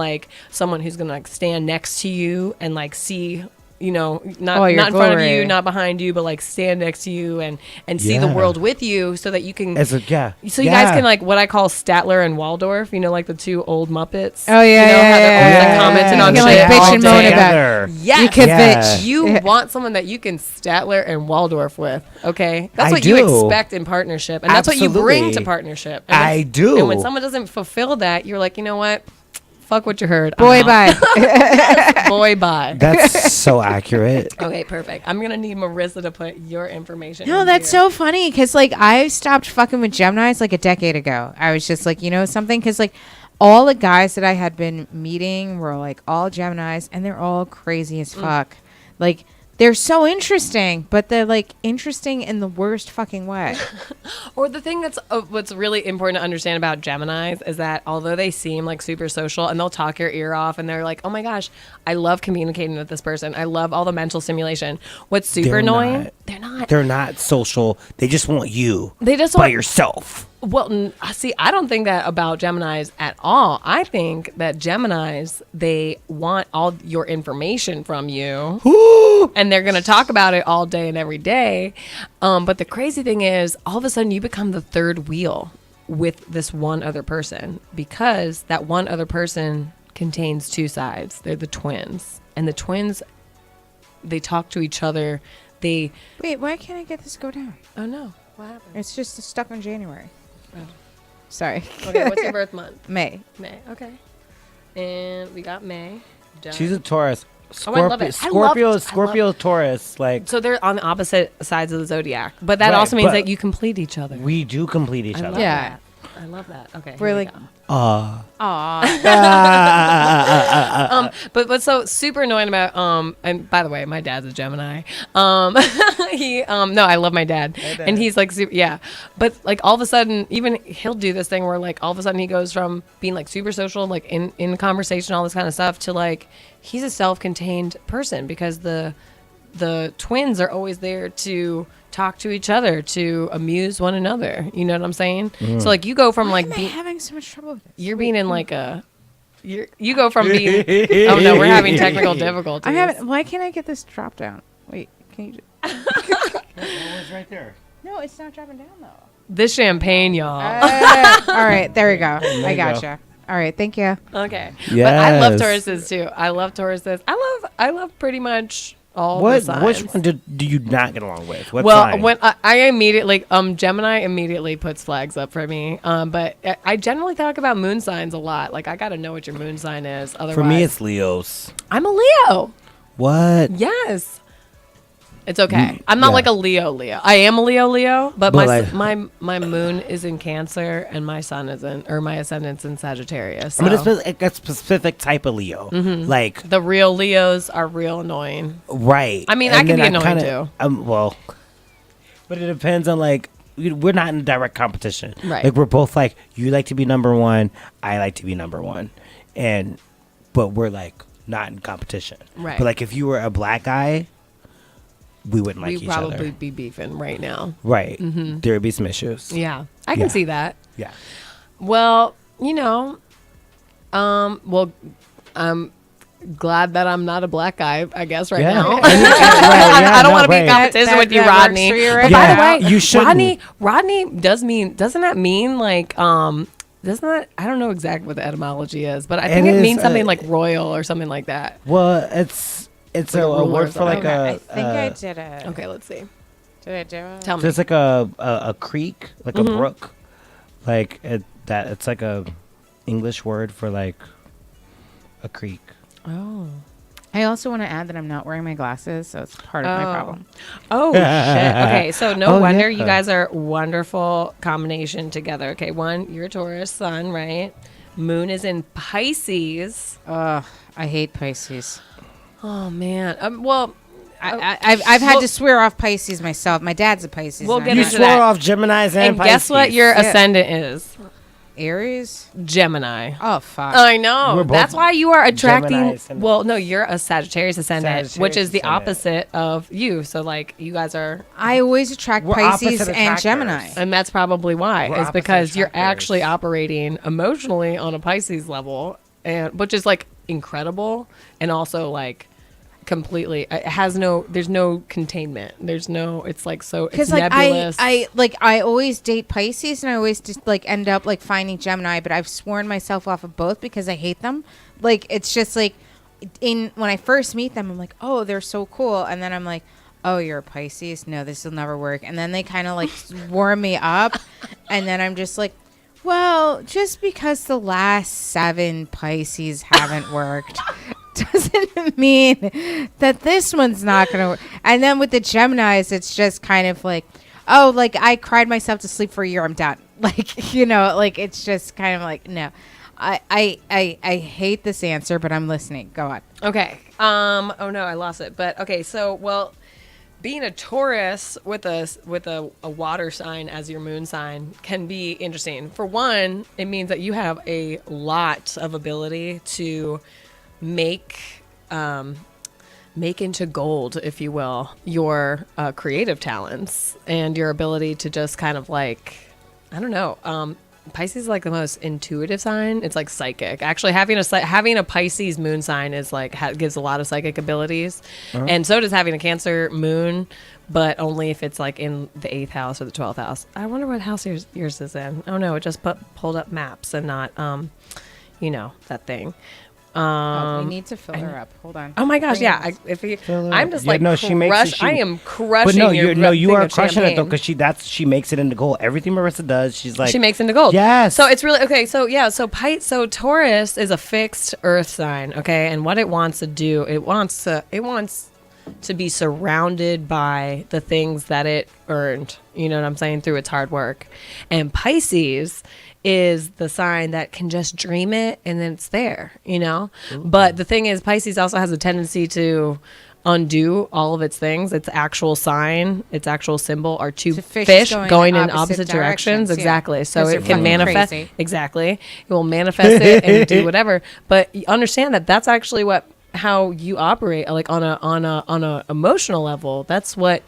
someone who's gonna stand next to you and see not Oh, your in front of you, glory. not behind you, but like stand next to you and see the Yeah. world with you, so that you can. As a, yeah. So you guys can like what I call Statler and Waldorf, like the two old Muppets. Oh, yeah, yeah, how they're always like yeah, commenting yeah. on You can, like, shit bitch all and moan day. about Together. Yes. You can Yeah. bitch. You want someone that you can Statler and Waldorf with, okay? That's I what you do. expect in partnership, and that's what you bring Absolutely. to partnership. And I do. And when someone doesn't fulfill that, you're like, you know what? Fuck what you heard. I'm Boy, out. bye. Boy, bye. That's so accurate. Okay, perfect. I'm gonna need Marissa to put your information. No, in that's here. so funny because like I stopped fucking with Geminis like a decade ago. I was just like, something, because like all the guys that I had been meeting were like all Geminis, and they're all crazy as fuck. Like they're so interesting, but they're like interesting in the worst fucking way. Or the thing that's what's really important to understand about Geminis is that although they seem like super social and they'll talk your ear off and they're like, oh my gosh, I love communicating with this person. I love all the mental stimulation. What's super They're annoying? not. They're not. They're not social. They just want you. They just by want- yourself. Well, see, I don't think that about Geminis at all. I think that Geminis, they want all your information from you. Ooh. And they're going to talk about it all day and every day. But the crazy thing is, all of a sudden, you become the third wheel with this one other person, because that one other person contains two sides. They're the twins. And the twins, they talk to each other. Wait, Why can't I get this to go down? oh no, what happened? It's just stuck on January. Sorry. Okay, what's your birth month? May. May, okay. And we got May. Done. She's a Taurus. Oh, I love Scorpio, it. Scorpio, Taurus. Like So they're on the opposite sides of the zodiac, but that Right, also means but- that you complete each other. we do complete each I other. love Yeah. that. I love that. Okay, We're here we like- go. Aw. But what's so super annoying about and by the way, my dad's a Gemini. He no, I love my dad, and he's like super, yeah. But like all of a sudden, even he'll do this thing where like all of a sudden he goes from being like super social, like in conversation, all this kind of stuff, to like he's a self-contained person because the twins are always there to talk to each other, to amuse one another. You know what I'm saying? So like you go from like Why am I being having so much trouble with this? you're being in like a you go from being oh no, we're having technical difficulties. I'm having. Why can't I get this drop down? Wait, can you? It's right there. No, it's not dropping down though. This champagne, y'all. All right, there we go. I you gotcha. All right, thank you. Okay. But I love Yes. Tauruses too. I love Tauruses. I love pretty much all the What? signs. Which one do you not get along with? What Well, sign? when I immediately Gemini immediately puts flags up for me. But I generally talk about moon signs a lot. Like I got to know what your moon sign is. Otherwise, For me, it's Leos. I'm a Leo. What? Yes. It's okay. I'm not yeah. like a Leo. I am a Leo, but But my like- my moon is in Cancer and my sun is in, or my ascendant's in Sagittarius. I mean, so- it's a specific type of Leo. Like, The real Leos are real annoying. right. I mean, I can be annoying too. Well, but it depends on like, we're not in direct competition. Right. Like, we're both like, you like to be number one, I like to be number one. But we're like not in competition. Right. But like, if you were a black guy, we wouldn't like We'd each probably other. be beefing right now. Right. There would be some issues. Yeah, I can Yeah. see that. Yeah. Well, I'm glad that I'm not a black guy, I guess, right Yeah. now. Right, yeah, I don't no, want to be in right. competition with you, That works Rodney. for you But right by now. the way, You shouldn't. Rodney doesn't that I don't know exactly what the etymology is, but I think It it is, means something like royal or something like that. Well, it's Like a a ruler word or for like something. I think I a did it. Okay, let's see. Did I do it? Tell me. just like a creek, like Mm-hmm. a brook, like it's like a English word for like a creek. Oh. I also want to add that I'm not wearing my glasses, so it's part of my problem. Oh shit. Okay, so no Oh, wonder yeah. you guys are wonderful combination together. Okay, one, you're a Taurus sun, right? Moon is in Pisces. Ugh, I hate Pisces. Oh man. Well, I've had well- to swear off Pisces myself. My dad's a Pisces. We'll and get I'm You into not. swore that. off Geminis and and guess what Pisces. your Yeah. ascendant is? Aries. Gemini. Oh fuck. I know. We're both That's why you are attracting. Gemini ascendant. Well, no, you're a Sagittarius ascendant, which Sagittarius is the ascendant. opposite of you. So, like, you guys are, I always attract We're Pisces opposite and attractors. Gemini. and that's probably why. We're Is opposite because you're attractors. actually operating emotionally on a Pisces level, and which is like incredible, and also like completely. It has no. There's no containment. There's no. It's like so. It's Because like nebulous. I always date Pisces, and I always just like end up like finding Gemini, but I've sworn myself off of both because I hate them. Like it's just like when I first meet them, I'm like, oh, they're so cool, and then I'm like, oh, you're a Pisces. No, this will never work. And then they kind of like warm me up, and then I'm just like, well, just because the last 7 Pisces haven't worked doesn't mean that this one's not going to work. And then with the Geminis, it's just kind of like, oh, like I cried myself to sleep for a year. I'm done. Like, you know, like it's just kind of like, no, I hate this answer, but I'm listening. Go on. Okay. Oh no, I lost it. But okay. So, well, being a Taurus with a water sign as your moon sign can be interesting. For one, it means that you have a lot of ability to make into gold, if you will, your creative talents and your ability to just kind of like, I don't know. Pisces is like the most intuitive sign. It's like psychic. Actually, having a Pisces moon sign is like gives a lot of psychic abilities, and so does having a Cancer moon, but only if it's like in the 8th house or the 12th house. I wonder what house yours is in. Oh no, it just pulled up maps and not that thing. We need to fill her up. Hold on. Oh my gosh, Bring yeah. this. I'm just Yeah, like no, she makes it- I am crushing. But no, your you thing are of crushing it though, champagne. because she makes it into gold. Everything Marissa does, she's like She makes into gold. Yes. So it's really okay. So yeah. So Taurus is a fixed Earth sign. Okay, and what it wants to do, it wants to be surrounded by the things that it earned. You know what I'm saying? Through its hard work. And Pisces is the sign that can just dream it and then it's there. You know. Ooh. But the thing is, Pisces also has a tendency to undo all of its things. Its actual sign, its actual symbol are two fish going in opposite directions. Exactly. So it can manifest. Crazy. Exactly. It will manifest it and do whatever. But you understand that that's actually how you operate, like on a emotional level. That's what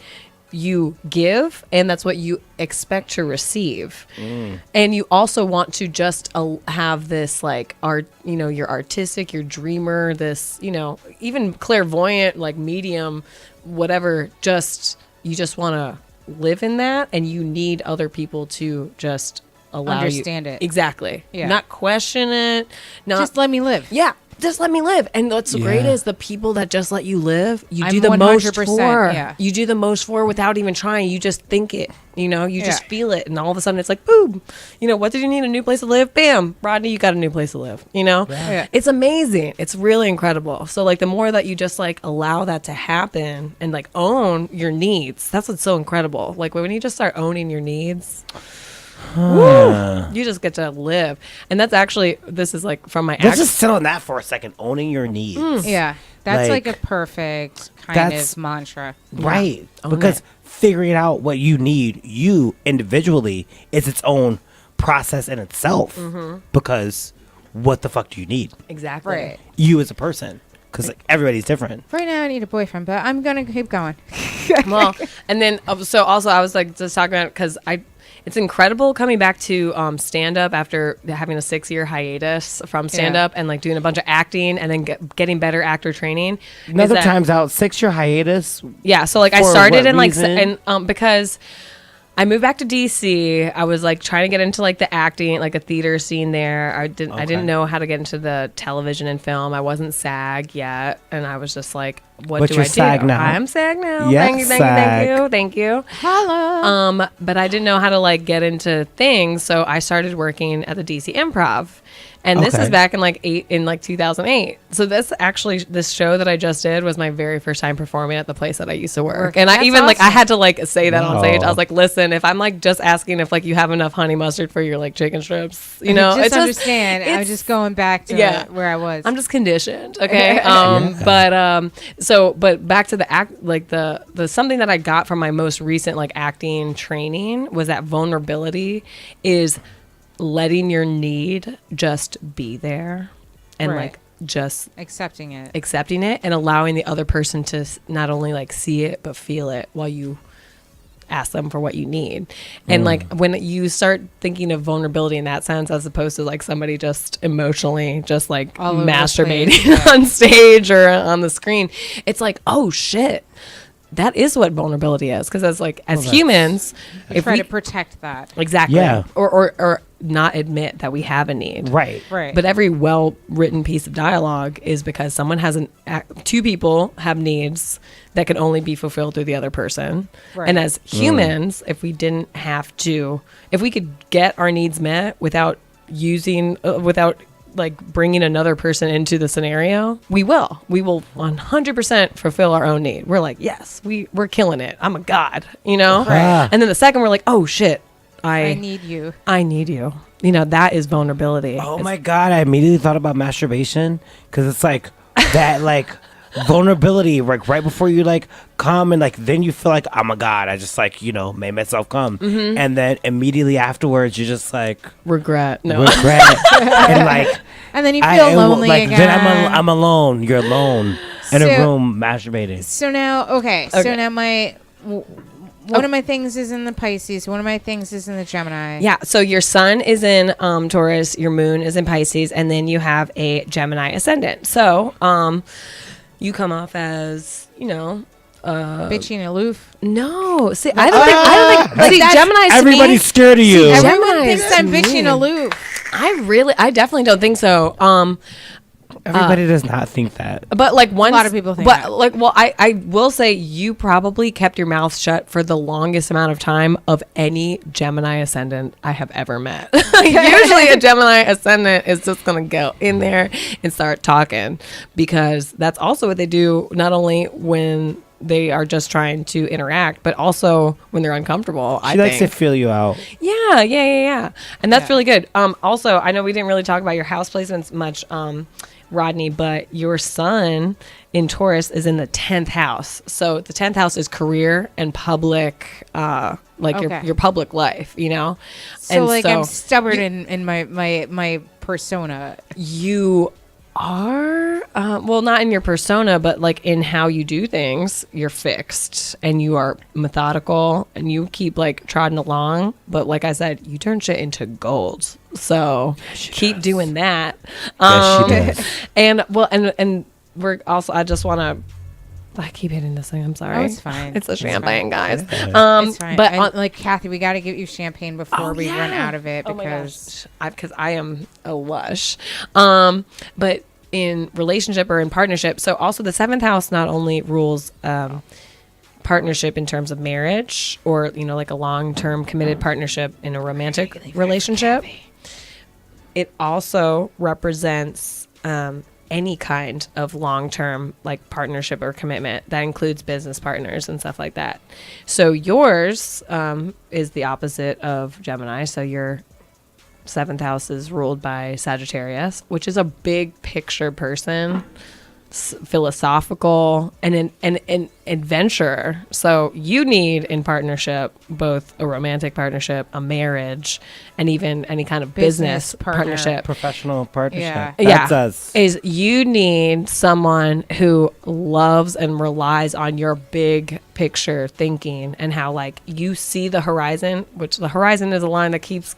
you give, and that's what you expect to receive. And you also want to just have this like art, you're artistic, you're dreamer, this, even clairvoyant, like medium, whatever, you just want to live in that, and you need other people to just understand it. Exactly. Yeah. Not question it. Just let me live. Yeah. Just let me live. And what's great is the people that just let you live, I'm do the most for. Yeah. You do the most for without even trying. You just think it, you just feel it. And all of a sudden it's like, boom, what did you need? A new place to live? Bam, Rodney, you got a new place to live, Yeah. It's amazing. It's really incredible. So like the more that you just like allow that to happen and like own your needs, that's what's so incredible. Like when you just start owning your needs, woo, you just get to live. And that's actually, this is like from my let's just sit on that for a second. Owning your needs. Yeah, that's like a perfect kind of mantra, right? Because figuring out what you need, you individually, is its own process in itself. Because what the fuck do you need? Exactly. Right. You as a person, because like, everybody's different. Right now I need a boyfriend, but I'm gonna keep going. Well, and then so also I was like just talking about, because it's incredible coming back to stand up after having a 6-year hiatus from stand up and like doing a bunch of acting and then getting better actor training. Another time's out, 6-year hiatus. Yeah, so like I started in like reason? because I moved back to DC. I was like trying to get into like the acting, like a theater scene there. I didn't know how to get into the television and film. I wasn't SAG yet, and I was just like, what do I do? SAG now. I'm SAG now. Yes, Thank you. Hello. But I didn't know how to like get into things, so I started working at the DC Improv. And this is back in like 2008. So this show that I just did was my very first time performing at the place that I used to work. And I even like I had to like say that on stage. I was like, listen, if I'm like just asking if like you have enough honey mustard for your like chicken strips, just understand. I'm just going back to where I was. I'm just conditioned. Okay. But back to the act, like the something that I got from my most recent like acting training was that vulnerability is letting your need just be there and like just accepting it and allowing the other person to not only like see it but feel it while you ask them for what you need. And like when you start thinking of vulnerability in that sense, as opposed to like somebody just emotionally just like All over the masturbating place, yeah. on stage or on the screen, it's like, oh shit, that is what vulnerability is. Because as humans, if Try we to protect that. exactly, Yeah. or not admit that we have a need, Right. Right. But every well-written piece of dialogue is because someone has two people have needs that can only be fulfilled through the other person. Right. And as humans, if we didn't have to, if we could get our needs met without without like bringing another person into the scenario, we will 100% fulfill our own need. We're like, yes, we're killing it. I'm a god, you know? Right. And then the second we're like, oh shit, I need you. I need you. You know, that is vulnerability. Oh my God, I immediately thought about masturbation because it's like that, like vulnerability, like right before you like come and like then you feel like, oh my God, I just like, you know, made myself come. And then immediately afterwards, you're just like, Regret. No. regret. And like, And then you feel lonely like again. then I'm alone. You're alone in a So- room masturbating. So now, okay. So now one of my things is in the Pisces. One of my things is in the Gemini. Yeah. So your sun is in Taurus, your moon is in Pisces, and then you have a Gemini ascendant. So you come off as, you know, Bitchy and aloof. no. See, I don't think like that's- Gemini's Everybody's scared of you. Everyone Geminis thinks I'm to bitchy and me. aloof. I definitely don't think so. Everybody does not think that. But like once, A lot of people think but that. like, well, I will say you probably kept your mouth shut for the longest amount of time of any Gemini ascendant I have ever met. Usually a Gemini ascendant is just going to go in there and start talking, because that's also what they do, not only when they are just trying to interact, but also when they're uncomfortable. She likes to feel you out. Yeah. And that's really good. Also, I know we didn't really talk about your house placements much, Rodney, but your sun in Taurus is in the 10th house. So the 10th house is career and public, Okay. your public life, you know? So I'm stubborn in my persona. You are, well, not in your persona, but like in how you do things, you're fixed and you are methodical and you keep like trotting along. But like I said, you turn shit into gold. So keep doing that. Yes, she does. And well, and we're also, I just want to, I keep hitting this thing. I'm sorry. Oh, it's fine. It's the It's champagne, guys. It's fine. But But like Kathy, we got to give you champagne before we run out of it Oh my because gosh. Because I am a lush. But in relationship or in partnership, so also the 7th house not only rules partnership in terms of marriage or, you know, like a long-term committed partnership in a romantic relationship, it also represents any kind of long-term like partnership or commitment that includes business partners and stuff like that. So yours is the opposite of Gemini. So your 7th house is ruled by Sagittarius, which is a big picture person, philosophical and an adventurer. So you need in partnership both a romantic partnership, a marriage, and even any kind of business partner. partnership. Professional partnership. Yeah. That's us. Is you need someone who loves and relies on your big picture thinking and how like you see the horizon, which the horizon is a line that keeps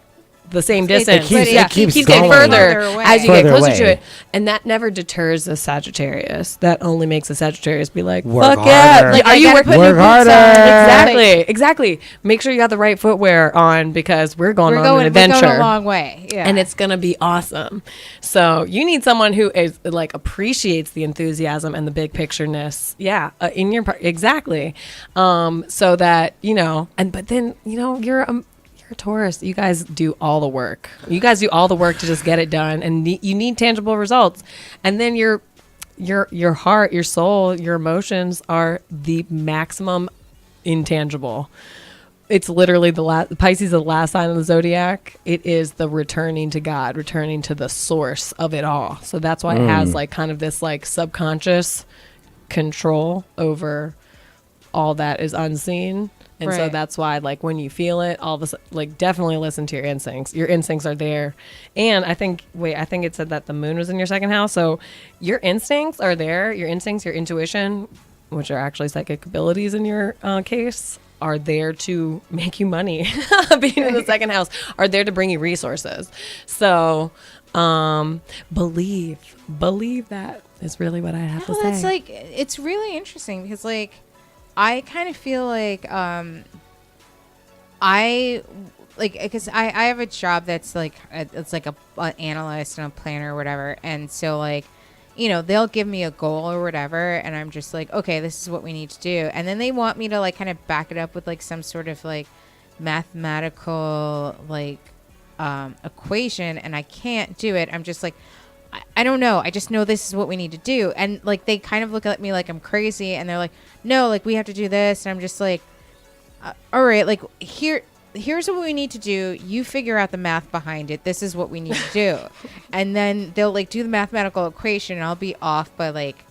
the same distance. it keeps getting going. further Further away. as you get Further closer to away. it. And that never deters the Sagittarius. That only makes the Sagittarius be like, Work fuck yeah. harder. Like, are I you gotta working? put Work new boots on. harder. Exactly. Make sure you got the right footwear on because we're going on an We're adventure. going a long way. Yeah. And it's gonna be awesome. So you need someone who is like appreciates the enthusiasm and the big pictureness. Yeah, in your part exactly. So that you know, but then you know you're a Taurus. You guys do all the work. You guys do all the work to just get it done, and you need tangible results. And then your heart, your soul, your emotions are the maximum intangible. It's literally Pisces is the last sign of the zodiac. It is the returning to God, returning to the source of it all. So that's why it has like kind of this like subconscious control over all that is unseen. And so Right. that's why like when you feel it, all of a sudden, like definitely listen to your instincts. Your instincts are there. And I think it said that the moon was in your 2nd house. So your instincts are there. Your instincts, your intuition, which are actually psychic abilities in your case, are there to make you money. Being in the second house are there to bring you resources. So believe that is really what I have to say. That's like, it's really interesting because like I kind of feel like because I have a job that's like it's like a analyst and a planner or whatever, and so like, you know, they'll give me a goal or whatever, and I'm just like, okay, this is what we need to do, and then they want me to like kind of back it up with like some sort of like mathematical like equation, and I can't do it. I'm just like, I don't know. I just know this is what we need to do, and like they kind of look at me like I'm crazy, and they're like, no, like we have to do this, and I'm just like, all right, like here's what we need to do. You figure out the math behind it. This is what we need to do. And then they'll like do the mathematical equation, and I'll be off by like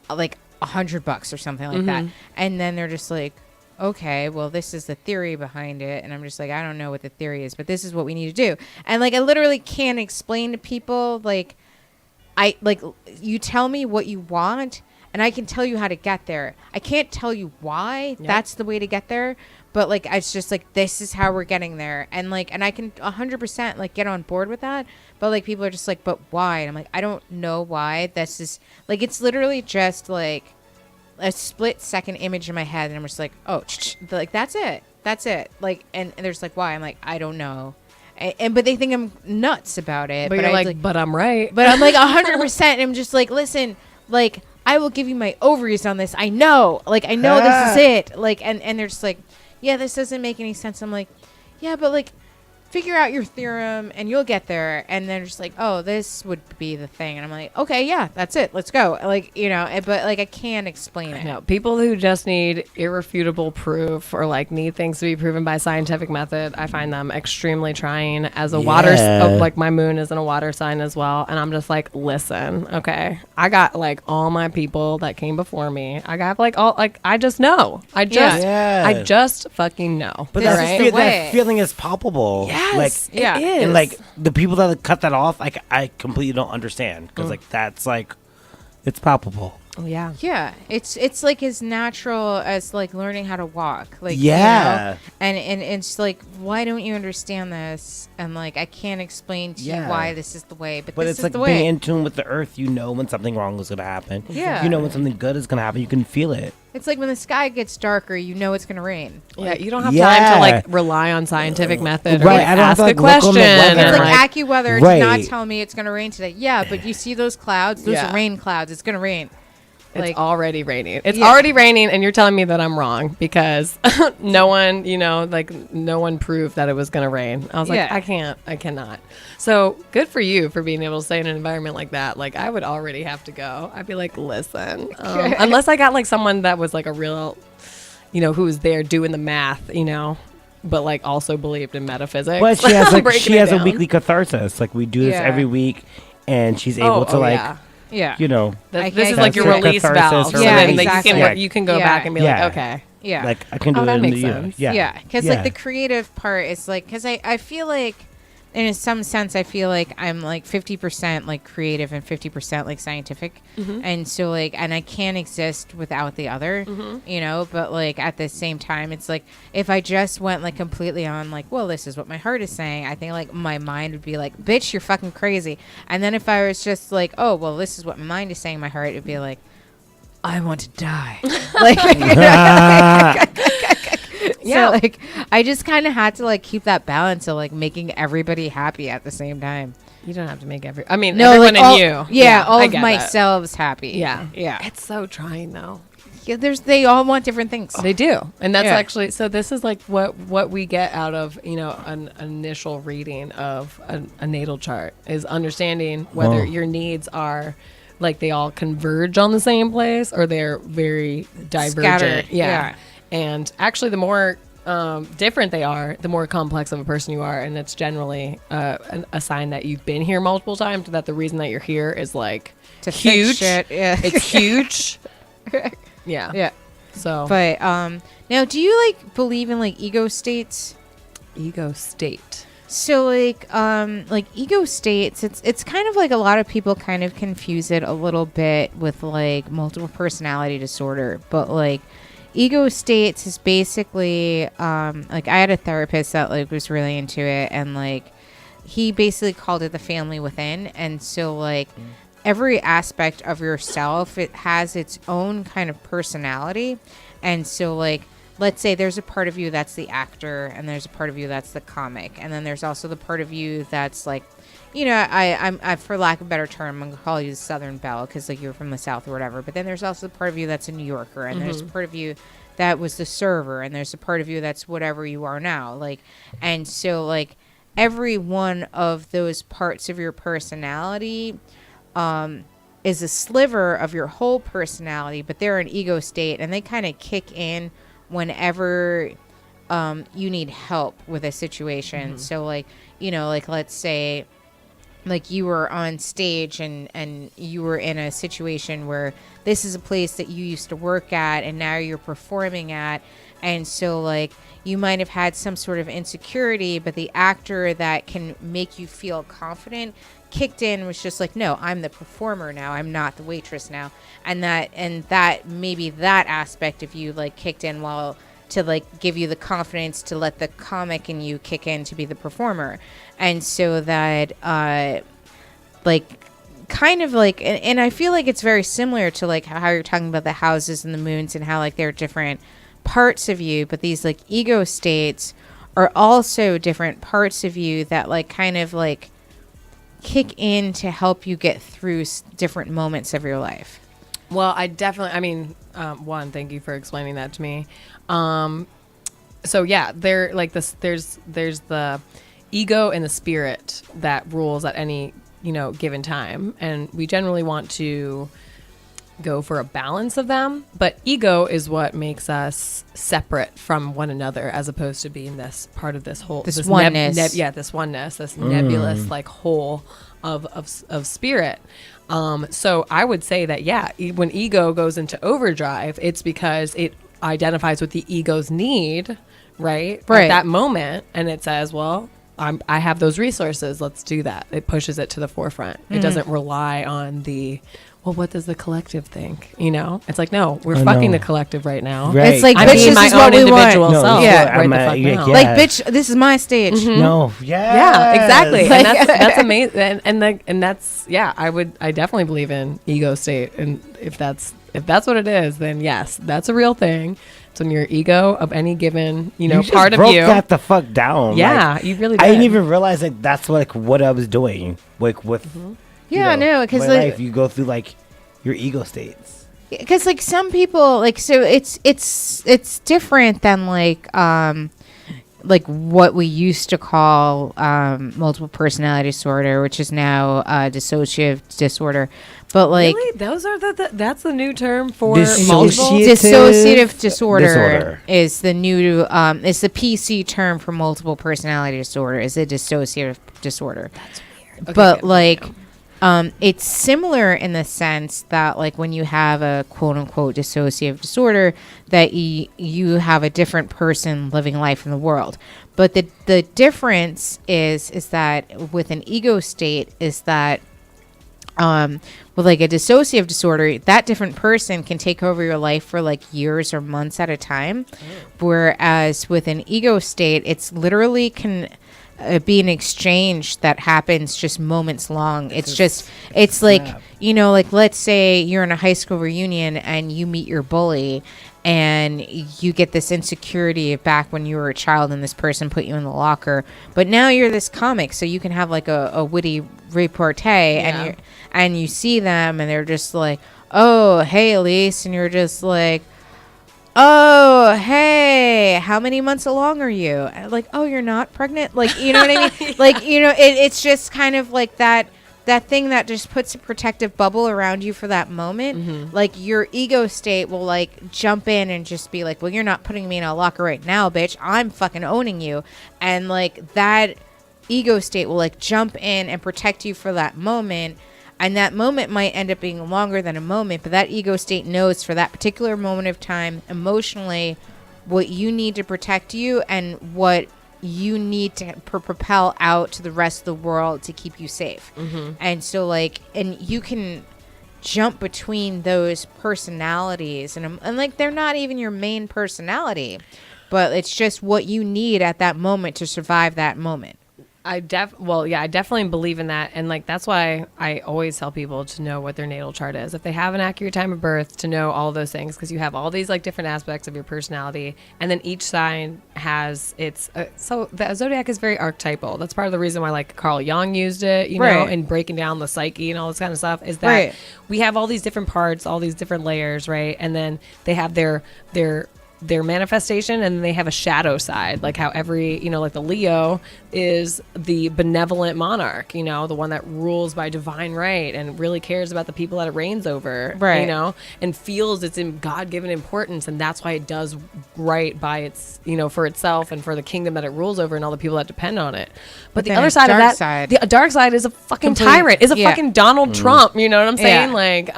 $100 or something like that. And then they're just like, okay, well, this is the theory behind it. And I'm just like, I don't know what the theory is, but this is what we need to do. And like, I literally can't explain to people, like, you tell me what you want and I can tell you how to get there. I can't tell you why that's the way to get there. But like, it's just like, this is how we're getting there. And like, and I can 100% like get on board with that. But like, people are just like, but why? And I'm like, I don't know why. That's just like, it's literally just like a split second image in my head. And I'm just like, oh, like, that's it. That's it. Like, and they're just like, why? I'm like, I don't know. But they think I'm nuts about it. But you're like, but I'm right. But I'm like 100%. And I'm just like, listen, like, I will give you my ovaries on this. I know. Like, I know this is it. Like, and they're just like, yeah, this doesn't make any sense. I'm like, yeah, but like, figure out your theorem and you'll get there. And they're just like, oh, this would be the thing. And I'm like, okay, yeah, that's it. Let's go. Like, you know, but like, I can't explain it. No, people who just need irrefutable proof or like need things to be proven by scientific method, I find them extremely trying. As a water, like my moon is in a water sign as well. And I'm just like, listen, okay, I got like all my people that came before me. I got like all, like, I just know. I just fucking know. But that's that feeling is palpable. Yes, like, it is. And like the people that cut that off, like I completely don't understand because like that's like it's palpable. Yeah. Yeah. It's like as natural as like learning how to walk. Like, yeah. You know? And it's like, why don't you understand this? And like, I can't explain to you why this is the way, but this it's is like the way. being in tune with the earth. You know when something wrong is going to happen. Yeah. You know when something good is going to happen. You can feel it. It's like when the sky gets darker, you know it's going to rain. Yeah, you don't have time to like rely on scientific method or Right, like, I don't have ask to, a like, look on the question. weather. It's and, like AccuWeather Right. did not tell me it's going to rain today. Yeah, but you see those clouds? Those are rain clouds. It's going to rain. It's already raining. It's already raining, and you're telling me that I'm wrong because no one, you know, like no one proved that it was going to rain. I was like, I cannot. So good for you for being able to stay in an environment like that. Like I would already have to go. I'd be like, listen, unless I got like someone that was like a real, you know, who was there doing the math, you know, but like also believed in metaphysics. But she has like she has a weekly catharsis. Like we do this every week, and she's able to like. Yeah. You know. This is like your release valve. Yeah, exactly. You can go back and be like, okay. Yeah. Like I can do it that in makes the sense. Yeah. Because like the creative part is like, because I feel like, in some sense, I feel like I'm like 50% like creative and 50% like scientific. And so like, and I can't exist without the other, you know, but like at the same time, it's like, if I just went like completely on like, well, this is what my heart is saying, I think like my mind would be like, bitch, you're fucking crazy. And then if I was just like, oh, well, this is what my mind is saying, my heart would be like, I want to die. Like, so like I just kind of had to like keep that balance of like making everybody happy at the same time. You don't have to make everyone like in all, you. Yeah, all I of get myself happy. Yeah. Yeah. It's so trying though. Yeah, they all want different things. They do. And that's actually, so this is like what we get out of, you know, an initial reading of a natal chart is understanding whether your needs are like they all converge on the same place or they're very divergent. Scattered. Yeah. And actually the more different they are, the more complex of a person you are. And it's generally a sign that you've been here multiple times, that the reason that you're here is like To huge. fix shit. Yeah. It's huge. Yeah. Yeah. So. But now do you like believe in like ego states? Ego state. So like ego states, it's kind of like a lot of people kind of confuse it a little bit with like multiple personality disorder, but like ego states is basically like I had a therapist that like was really into it, and like he basically called it the family within. And so like every aspect of yourself, it has its own kind of personality. And so like let's say there's a part of you that's the actor, and there's a part of you that's the comic, and then there's also the part of you that's like, you know, I for lack of a better term, I'm gonna call you the Southern Belle because like you're from the South or whatever. But then there's also the part of you that's a New Yorker, and there's a part of you that was the server, and there's a part of you that's whatever you are now. Like, and so like every one of those parts of your personality is a sliver of your whole personality, but they're an ego state, and they kind of kick in whenever you need help with a situation. So like, you know, like let's say like you were on stage and you were in a situation where this is a place that you used to work at and now you're performing at. And so like you might have had some sort of insecurity, but the actor that can make you feel confident kicked in, was just like, no, I'm the performer now, I'm not the waitress now. And that maybe that aspect of you like kicked in while to like give you the confidence to let the comic in you kick in to be the performer. And so that like kind of like, and I feel like it's very similar to like how you're talking about the houses and the moons and how like they're different parts of you, but these like ego states are also different parts of you that like kind of like kick in to help you get through different moments of your life. Well, I mean, one, thank you for explaining that to me. So yeah, there like this, there's the ego and the spirit that rules at any, you know, given time. And we generally want to go for a balance of them, but ego is what makes us separate from one another, as opposed to being this part of this whole, this oneness. This oneness, this nebulous like whole of spirit. So I would say that, yeah, when ego goes into overdrive, it's because it identifies with the ego's need, right? At that moment, and it says, well, I have those resources, let's do that. It pushes it to the forefront. It doesn't rely on the, well, what does the collective think? You know, it's like, no, we're fucking the collective right now. Right. It's like, I'm bitch, being this my is own what we individual want. self. Yeah. Right the fuck now. yeah. Like, bitch, this is my stage. No. Yeah, exactly. Like- And that's amazing. And that's, yeah, I definitely believe in ego state. And if that's what it is, then yes, that's a real thing. It's when your ego of any given, you know, just part of broke you. that the fuck down. Yeah, Like, you really did. I didn't even realize like that's like what I was doing. Like with Yeah, no, because my like, life, you go through like your ego states. because like some people like, so it's different than like what we used to call multiple personality disorder, which is now dissociative disorder. But like Really? Those are that's the new term for Dissociative multiple. dissociative disorder disorder. is the new is the PC term for multiple personality disorder, is a dissociative disorder. That's weird. Okay, But good. like it's similar in the sense that like when you have a quote unquote dissociative disorder, that you have a different person living life in the world. But the difference is that with an ego state is that with like a dissociative disorder, that different person can take over your life for like years or months at a time. Whereas with an ego state, it's literally can be an exchange that happens just moments long. It's like, you know, like let's say you're in a high school reunion and you meet your bully and you get this insecurity of back when you were a child and this person put you in the locker, but now you're this comic, so you can have like a witty repartee and you see them and they're just like, oh, hey, Elise, and you're just like, oh, hey, how many months along are you? And like, oh, you're not pregnant? Like, you know what I mean? Like, you know, it's just kind of like that thing that just puts a protective bubble around you for that moment. Like your ego state will like jump in and just be like, well, you're not putting me in a locker right now, bitch. I'm fucking owning you. And like that ego state will like jump in and protect you for that moment. And that moment might end up being longer than a moment, but that ego state knows for that particular moment of time, emotionally, what you need to protect you and what you need to propel out to the rest of the world to keep you safe. And so like, and you can jump between those personalities, and like they're not even your main personality, but it's just what you need at that moment to survive that moment. I definitely believe in that. And like, that's why I always tell people to know what their natal chart is. If they have an accurate time of birth, to know all those things, because you have all these like different aspects of your personality. And then each sign has its, so the zodiac is very archetypal. That's part of the reason why like Carl Jung used it, you know, in breaking down the psyche and all this kind of stuff, is that we have all these different parts, all these different layers, right? And then they have their manifestation, and they have a shadow side, like how every, you know, like the Leo is the benevolent monarch, you know, the one that rules by divine right and really cares about the people that it reigns over, you know, and feels its God-given importance, and that's why it does right by its, you know, for itself and for the kingdom that it rules over and all the people that depend on it. But the other side of that, the dark side is a fucking tyrant, is a fucking Donald Trump, you know what I'm saying? Like,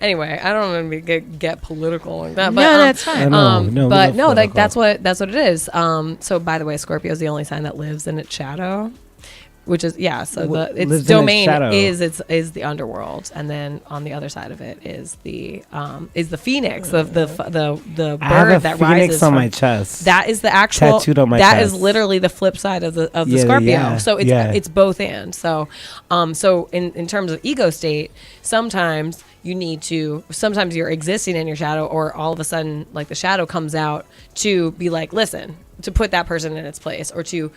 anyway, I don't want to get political like that, but no, that's fine. Like that's what it is. So by the way, Scorpio is the only sign that lives in its shadow, which is its domain is the underworld, and then on the other side of it is the phoenix of the bird I have a that phoenix rises on from my chest. That is the actual tattooed on my that chest. is literally the flip side of the Scorpio. Yeah, so it's both and. So in terms of ego state, sometimes you're existing in your shadow, or all of a sudden like the shadow comes out to be like, listen, to put that person in its place, or to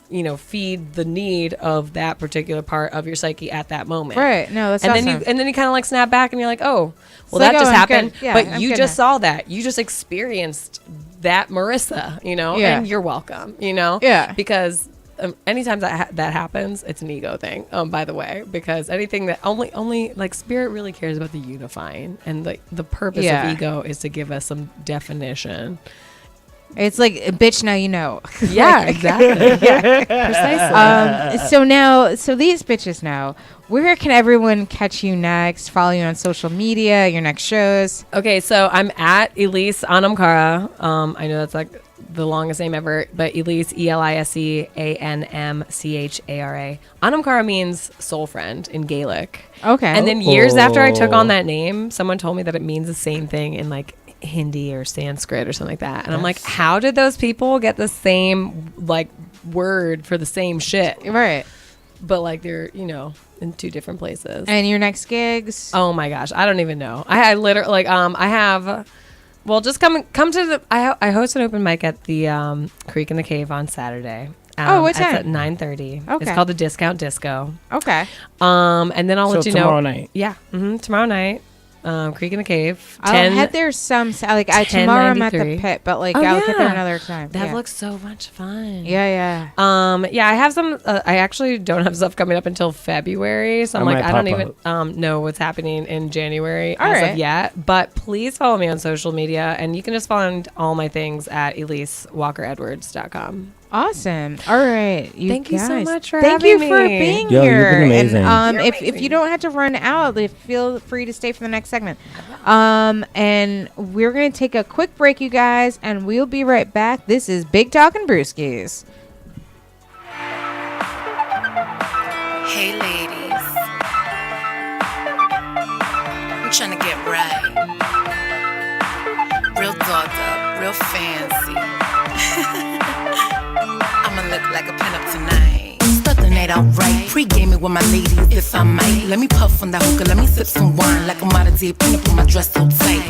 you know, feed the need of that particular part of your psyche at that moment. Right. No, that's awesome. Then you kind of like snap back and you're like, oh, well, It's that like, just I'm happened. good. Yeah, but I'm you good just now. saw that. You just experienced that, Marissa, you know, Yeah. and you're welcome, you know? Yeah. Because anytime that happens, it's an ego thing, by the way, because anything that only like spirit really cares about the unifying, and like the purpose of ego is to give us some definition. It's like, bitch, now you know. Yeah, exactly. Yeah, precisely. So these bitches know, where can everyone catch you next? Follow you on social media, your next shows? Okay, so I'm at Elise Anamkara. I know that's like the longest name ever, but Elise, Elise Anmchara. Anamkara means soul friend in Gaelic. Okay. And then years after I took on that name, someone told me that it means the same thing in like Hindi or Sanskrit or something like that. And I'm like, how did those people get the same like word for the same shit? Right. But like they're, you know, in two different places. And your next gigs? Oh my gosh, I don't even know. I literally like I have. Well, just come to the. I host an open mic at the Creek in the Cave on Saturday. What It's time? at 9:30. Okay. It's called the Discount Disco. Okay. And then I'll let you know tomorrow night. Yeah. Tomorrow night. Creek in the Cave. I'll head there tomorrow I'm at the 10:93. Pit, but like Oh, I'll get there yeah. another time. That yeah. looks so much fun. Yeah. Yeah, I have some. I actually don't have stuff coming up until February, so I'm I like, might I don't pop even know what's happening in January All as right. of yet. But please follow me on social media, and you can just find all my things at EliseWalkerEdwards.com. Awesome. All right. Thank you so guys. much for Thank having you me. for being Yo, here. you've been amazing. And You're if you amazing. don't have to run out, feel free to stay for the next segment. And we're going to take a quick break, you guys, and we'll be right back. This is Big Talk and Brewskis. Hey ladies, I'm trying to get right. Real dolled up, real fancy. I'ma look like a pinup tonight. Start the night out right, pre-game it with my ladies if I might. Let me puff on that hookah, let me sip some wine like I'm out of date, pinup with my dress so tight.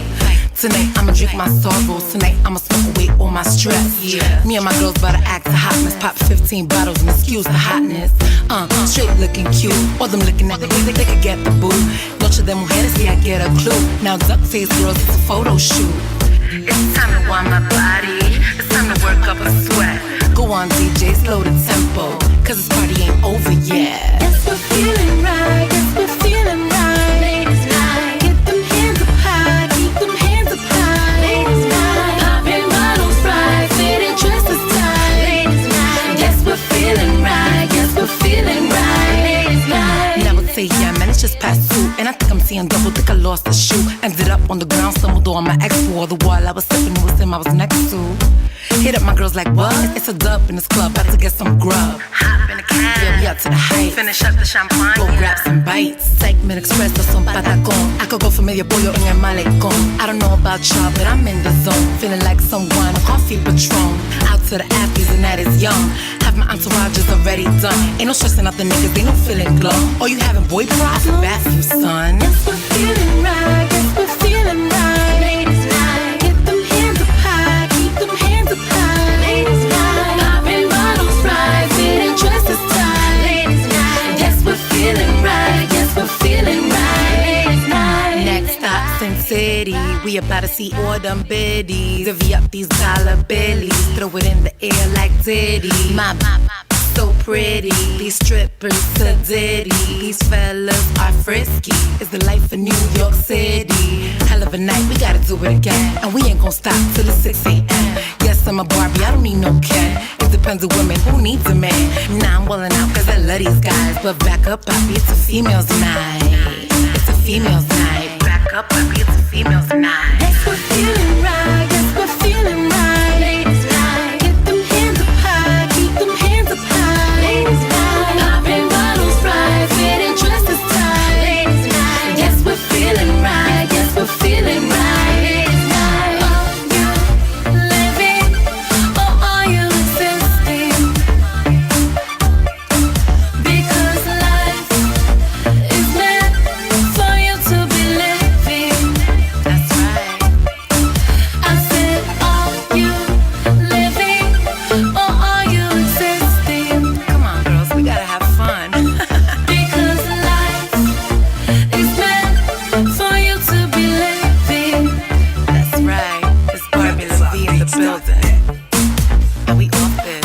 Tonight I'ma drink my sorrows, tonight I'ma smoke away all my stress. Yeah. Me and my girls bout to act the hotness, pop 15 bottles and excuse the hotness. Straight looking cute, all them looking at me, they could get the boo. Noche de mujeres, see I get a clue. Now duck face girls, it's a photo shoot. It's time to warm my body, it's time to work up a sweat. Go on DJ, slow the tempo, cause this party ain't over yet. Yes, we're feeling right, yes, we're feeling right. Ladies night, get them hands up high, keep them hands up high. Ladies night, popping bottles right, fitting dresses tight. Ladies night, yes, we're feeling right, yes, we're feeling right. Ladies night. Now would say yeah, man, it's just past 2, and I think I'm seeing double, think I lost the shoe. Ended up on the ground, stumbled on my ex for the wall I was sipping, it was him I was next to. Hit up my girls like, what? It's a dub in this club, about to get some grub. Hop in the cab, yeah, we up to the heights. Finish up the champagne, go grab some bites. Segment Express or some patacón. I could go for medio pollo en el malecón. I don't know about y'all, but I'm in the zone. Feeling like someone, coffee Patron. Out to the athletes and that is young. Have my entourage is already done. Ain't no stressing out the niggas, they no feeling glum. Oh, you having boy problems? Bathroom, son. Yes, we're feeling right. Yes, we're feeling right. Ladies night. Get them hands up high. Keep them hands up high. Ladies night. Popping bottles right. Fitting dresses tight. Ladies night. Yes, we're feeling right. Yes, we're feeling right. Ladies night. Next stop, Sin City. We about to see all them biddies. Divvy up these dollar billies. Throw it in the air like Diddy. My so pretty. These strippers to Diddy. These fellas are frisky. It's the life of New York City. Hell of a night, we gotta do it again. And we ain't gon' stop till it's 6 a.m. Yes, I'm a Barbie, I don't need no Ken. It depends on women, who needs a man? Now I'm wildin' out cause I love these guys. But back up, Bobby, it's a female's night. It's a female's night. Back up, Bobby, it's a female's night. Yes, we're feeling right. Yes, we're feeling right. Ladies night. Get them hands up high. Keep them hands up high. Ladies night. Popping bottles right. Fitting dresses tight. Ladies night. Yes, we're feeling right. Yes, we're feeling right. Ladies night. Are you living or are you existing? Because life is meant for you to be living. That's right. I said, are you living or are you existing? Come on, girls, we gotta have fun. Because life is meant for you to be living. That's right. It's Barbie Levy in the building. And we off this.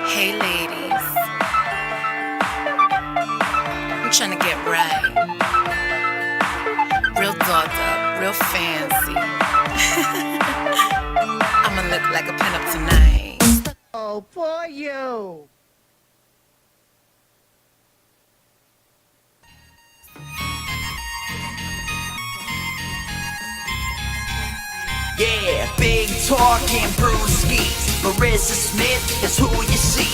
Hey ladies, I'm trying to get right. Real dolled up, real fancy. I'ma look like a pinup tonight. Oh, for you. Yeah, big talk and brewskis. Marissa Smith is who you see.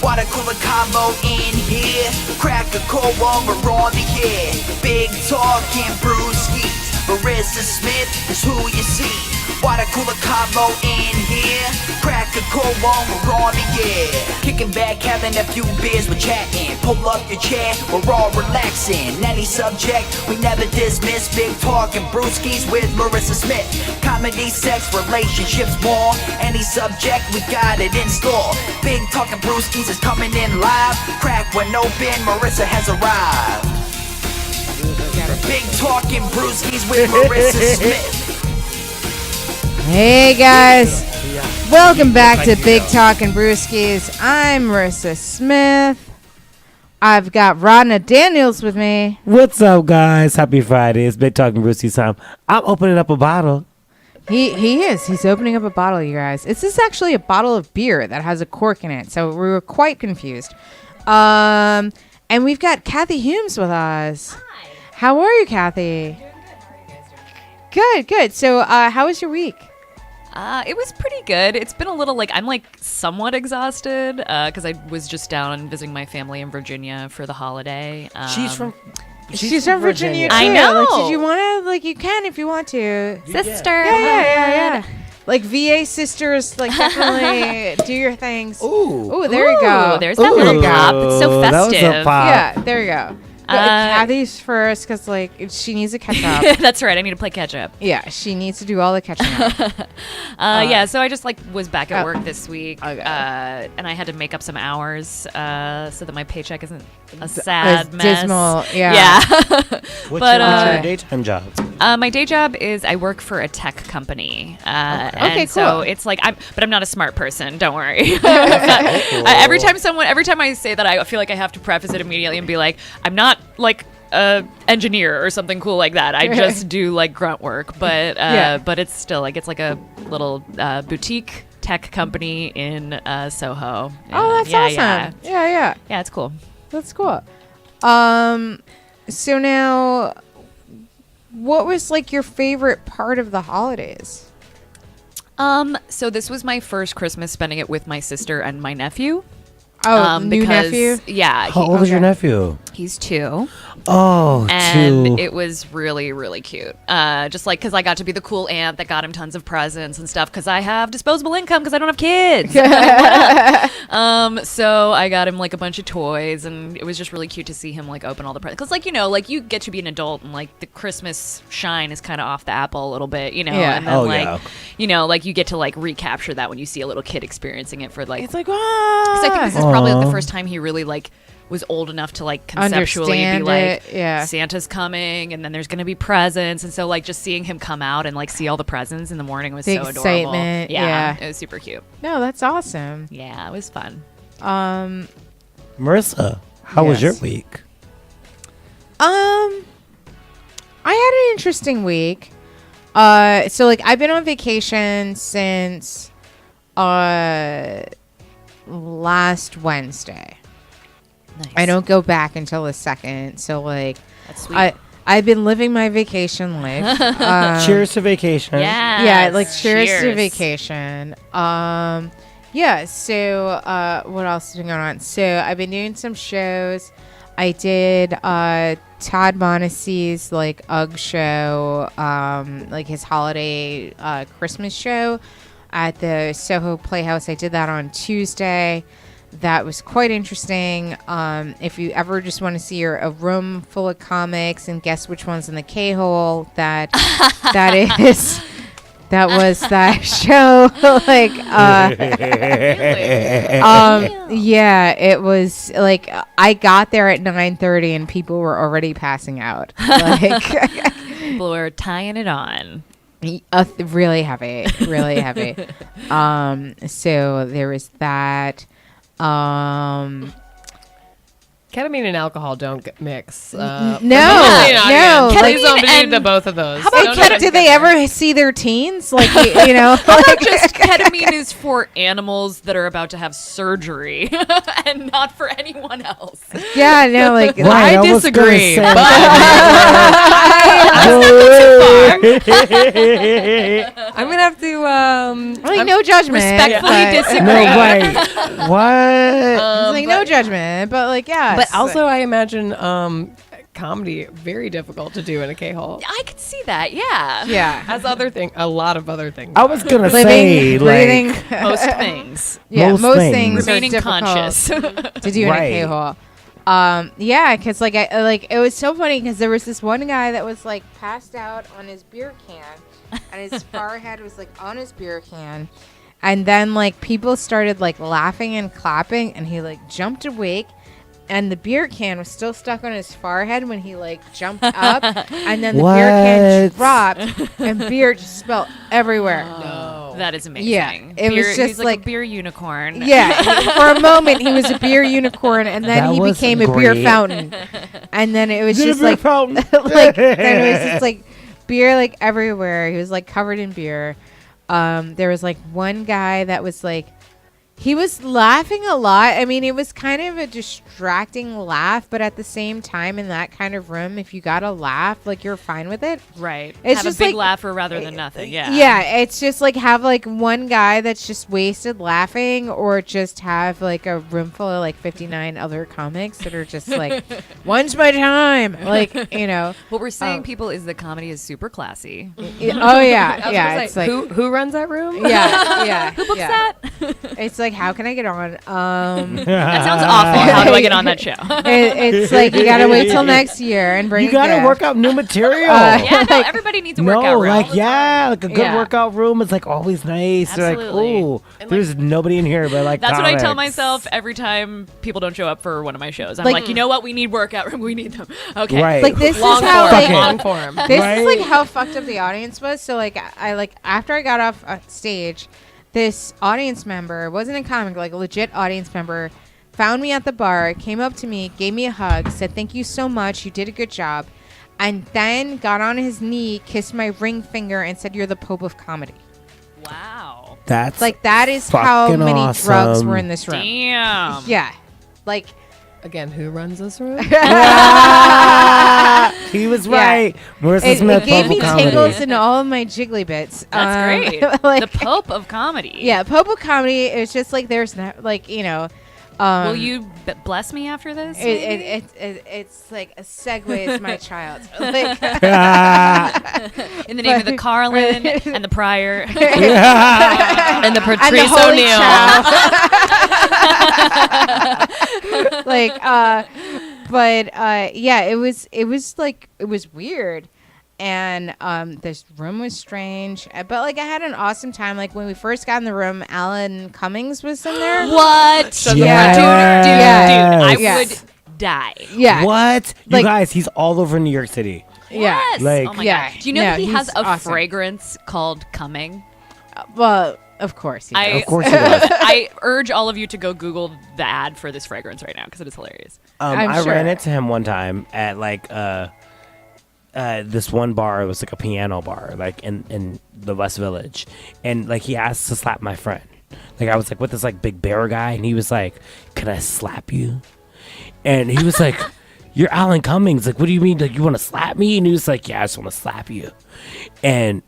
Water cooler combo in here. Crack a cold one, we're on the air. Big talk and brewskis. Marissa Smith is who you see. Water cooler combo in here. Crack a cold one, we're on the air. Kicking back, having a few beers, we're chatting. Pull up your chair, we're all relaxing. Any subject, we never dismiss. Big talk and brewskis with Marissa Smith. Comedy, sex, relationships, more. Any subject, we got it in store. Big talk and brewskis is coming in live. Crack one open, Marissa has arrived. Big talk and brewskis with Marissa Smith. Hey guys, welcome back to Big Talk and Brewskis. I'm Marissa Smith. I've got Rodna Daniels with me. What's up, guys? Happy Friday. It's Big Talking Brewskis time. I'm opening up a bottle. He is. He's opening up a bottle, you guys. This is actually a bottle of beer that has a cork in it, so we were quite confused. And we've got Kathy Humes with us. Hi. How are you, Kathy? Good, good. So, how was your week? It was pretty good. It's been a little I'm somewhat exhausted because I was just down visiting my family in Virginia for the holiday. She's from Virginia too. I know. Did you want to? You can if you want to. Sister. Yeah. VA sisters, definitely do your things. Ooh, there you go. There's that little pop. It's so that was a festive. pop. Yeah, there you go. Kathy's first because she needs to catch up. That's right. I need to play catch up. Yeah, she needs to do all the catching up. Yeah, so I just was back at oh, work this week, okay. and I had to make up some hours so that my paycheck isn't a sad It's mess. dismal. Yeah. What's your daytime job? My day job is I work for a tech company. Okay, and so cool. it's like but I'm not a smart person. Don't worry. Every time I say that, I feel like I have to preface it immediately and be like, I'm not like a engineer or something cool like that. I just do like grunt work. But but it's still like it's like a little boutique tech company in Soho. Oh, that's awesome. Yeah. Yeah, it's cool. That's cool. So now, what was like your favorite part of the holidays? So this was my first Christmas spending it with my sister and my nephew. Oh, new nephew? Yeah. How old is your nephew? He's 2. Oh, And 2. it was really, really cute. Just like, because I got to be the cool aunt that got him tons of presents and stuff because I have disposable income because I don't have kids. So I got him like a bunch of toys, and it was just really cute to see him like open all the presents. Because like, you know, like you get to be an adult and like the Christmas shine is kind of off the apple a little bit, you know? Yeah. And then yeah. you know, like you get to like recapture that when you see a little kid experiencing it for like. It's like, Because I think this is probably like Aw. the first time he really like was old enough to like conceptually Understand be like it, yeah. Santa's coming and then there's gonna be presents, and so like just seeing him come out and like see all the presents in the morning was The so adorable. excitement, yeah. It was super cute. no, that's awesome. Yeah, it was fun. Marissa, how was your Yes. week? I had an interesting week. So like I've been on vacation since last Wednesday. Nice. I don't go back until the 2nd. So like That's sweet. I've been living my vacation life. Cheers to vacation. Yeah, like cheers to vacation. Yeah, so what else is going on? So I've been doing some shows. I did Todd Monacy's like UGG show, like his holiday Christmas show at the Soho Playhouse. I did that on Tuesday. That was quite interesting. If you ever just want to see a room full of comics and guess which one's in the K-hole, that was that show. Like, yeah, it was like I got there at 9:30 and people were already passing out. Like, People were tying it on. really heavy, really heavy. So there was that. Ketamine and alcohol don't mix. No, Please don't Ketamine believe and- the both of those. Did they ever see their teens? Like, you know, How about just ketamine is for animals that are about to have surgery and not for anyone else? yeah, no, like Right, I was gonna disagree, say but- I'm gonna have to. like no judgment. Respectfully but- disagree. No, right. What? It's like no judgment, but like yeah. But also, I imagine comedy very difficult to do in a K-hole. I could see that, yeah. yeah, As a lot of other things. I was gonna living, say, breathing. like, Most things. Yeah, most most things. things are Remaining difficult conscious. to do in Right. a K-hole. Yeah, because like it was so funny because there was this one guy that was like passed out on his beer can, and his forehead was like on his beer can, and then like people started like laughing and clapping, and he like jumped awake. And the beer can was still stuck on his forehead when he like jumped up, and then the beer can What? dropped, and beer just spilled everywhere. That is amazing. Yeah, it was just he's like like- a beer unicorn. Yeah, for a moment he was a beer unicorn, and then That he was became a beer great. fountain, and then it was Is it a just beer like fountain? like then it was just like beer like everywhere. He was like covered in beer. There was like one guy that was like. He was laughing a lot. I mean, it was kind of a distracting laugh, but at the same time, in that kind of room, if you got to laugh, like you're fine with it. Right. It's Have just a big like- laugher rather than nothing. Yeah. Yeah, it's just like have like one guy that's just wasted laughing, or just have like a room full of like 59 other comics that are just like, when's my time? Like, you know. What we're saying, Oh. people, is that comedy is super classy. Oh yeah, yeah. It's like who runs that room? yeah, yeah. Who books yeah. that? It's like, how can I get on? That sounds awful. How do I get on that show? It's like you gotta wait till next year and bring. You gotta work out new material. Yeah, no, everybody needs a workout room. like a good Yeah. workout room is like always nice. They're like, Absolutely. ooh, there's nobody in here but like That's what I tell comics. myself every time people don't show up for one of my shows. I'm Like- like, you know what? We need workout room. We need them. Okay. Right. Like this Long is how form. like Long form. this Right? is like how fucked up the audience was. So like I like after I got off stage, this audience member wasn't a comic, like a legit audience member, found me at the bar, came up to me, gave me a hug, said thank you so much, you did a good job, and then got on his knee, kissed my ring finger, and said you're the Pope of comedy. Wow. That's Like that is how fucking many drugs awesome. were in this room. Damn. Yeah, like. Again, who runs this room? he was Yeah. right. Marissa It Smith, gave Pope me of Comedy. tingles in all of my jiggly bits. That's great. like- The Pope of comedy. Yeah, Pope of comedy. It's just like there's not like Will you bless me after this? it's like a segue is my child. Like, In the name of the Carlin and the Prior. And the and the Patrice Holy O'Neill. Child. Like, yeah, it was weird. And this room was strange, but like I had an awesome time. Like when we first got in the room, Alan Cummings was in there. What? Yeah. Dude, I Yes. would die. Yeah, What? You Like- guys, he's all over New York City. yeah. Yes. Like- oh my Yeah. God. Do you know No, that he has he's a awesome. fragrance called Coming? Well, of course. He does. Of course he does. I urge all of you to go Google the ad for this fragrance right now because it is hilarious. I'm I sure. ran into him one time at like this one bar. It was like a piano bar, like in the West Village, and like he asked to slap my friend. Like I was like with this like big bear guy, and he was like, "Can I slap you?" And he was like, "You're Alan Cummings. Like, what do you mean? Like, you want to slap me?" And he was like, "Yeah, I just want to slap you." And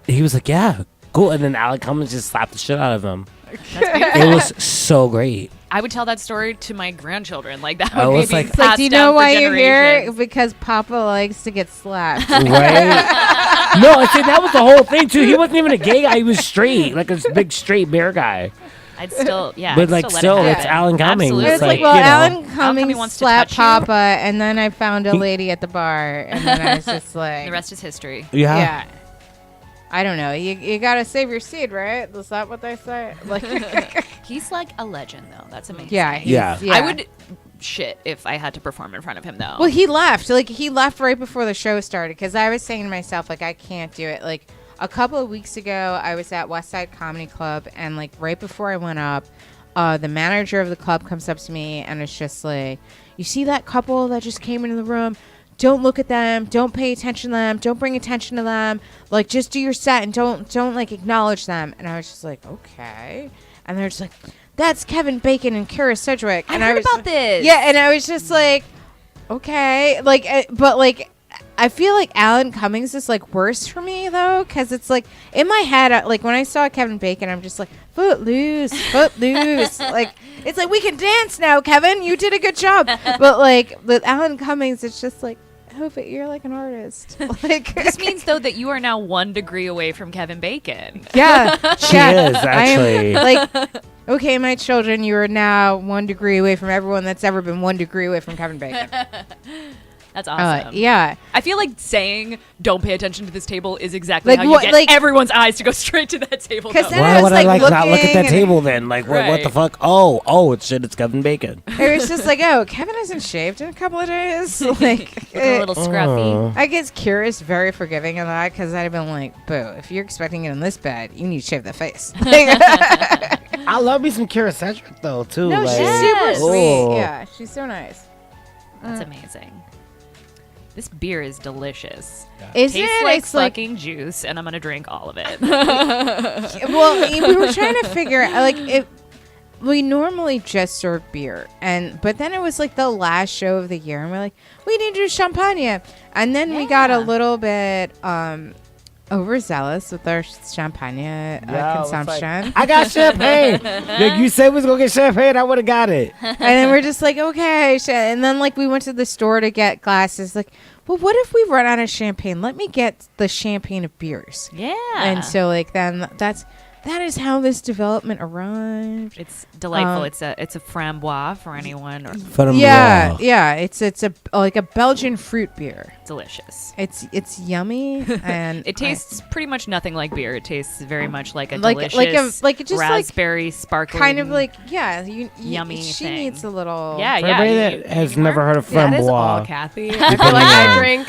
he was like, "Yeah, cool." And then Alan Cummings just slapped the shit out of him. It was so great. I would tell that story to my grandchildren. Like that I would was be like- It's like, do you passed down know for why you're here? generations. Because Papa likes to get slapped. Right? No, I said that was the whole thing too. He wasn't even a gay guy. He was straight, like a big straight bear guy. I'd still, yeah. But, I'd like, still, still, let it it's happen. Alan Cummings. Absolutely. It's like, you well, know. Alan Cummings Cummings wants to slapped touch you. Papa, and then I found a lady at the bar, and then I was just like, The rest is history. Yeah. yeah. I don't know. You gotta save your seed, right? Is that what they say? Like, He's like a legend, though. That's amazing. yeah, Yeah. yeah. I would shit if I had to perform in front of him, though. Well, he left. Like he left right before the show started because I was saying to myself, like, I can't do it. Like a couple of weeks ago, I was at West Side Comedy Club, and like right before I went up, the manager of the club comes up to me and it's just like, "You see that couple that just came into the room? Don't look at them. Don't pay attention to them. Don't bring attention to them. Like, just do your set and don't like acknowledge them." And I was just like, okay. And they're just like, "That's Kevin Bacon and Kara Sedgwick." And I heard was about this. Yeah, and I was just like, okay, like, but like, I feel like Alan Cummings is like worse for me though, because it's like in my head, like when I saw Kevin Bacon, I'm just like, footloose. Like it's like, we can dance now, Kevin. You did a good job. But like with Alan Cummings, it's just like, oh, but you're like an artist. Like This means, though, that you are now 1 degree away from Kevin Bacon. yeah, She yeah, is, I am, actually. like, okay, my children, you are now 1 degree away from everyone that's ever been 1 degree away from Kevin Bacon. That's awesome. Yeah. I feel like saying "don't pay attention to this table" is exactly Like, how you what- get like- everyone's eyes to go straight to that table. 'Cause though. then Why I was, would I like, like not look at looking that and- table then? Like, what the Right. fuck? Oh, it's shit. It's Kevin Bacon. It was just like, oh, Kevin hasn't shaved in a couple of days. Like, Looking a little scruffy. I guess Kira's very forgiving of that because I'd have been like, boo, if you're expecting it in this bed, you need to shave the face. I love me some Kara Sedgwick though too. No, like, she's super Yes. sweet. Oh. Yeah, she's so nice. That's amazing. This beer is delicious. Isn't Tastes it? like It's like, fucking juice, and I'm gonna drink all of it. well, we were trying to figure out, like, it. We normally just serve beer, but then it was like the last show of the year, and we're like, we need to do champagne, and then we got a little bit overzealous with our champagne Yeah, I was like, consumption. I got champagne. Like you said we was gonna get champagne, I would have got it. And then we're just like, okay. And then like we went to the store to get glasses. Like, well, what if we run out of champagne? Let me get the champagne of beers. Yeah. And so like then that is how this development arrived. It's delightful. It's a framboise for anyone. Or Yeah. It's like a Belgian fruit beer. delicious. It's yummy and It tastes pretty much nothing like beer. It tastes very much like a Like- delicious like a- just like raspberry sparkling. kind of like yummy She thing. needs a little. Yeah, For yeah. everybody you- that has you never were- heard of That is all, framboise, Kathy. I feel like I drink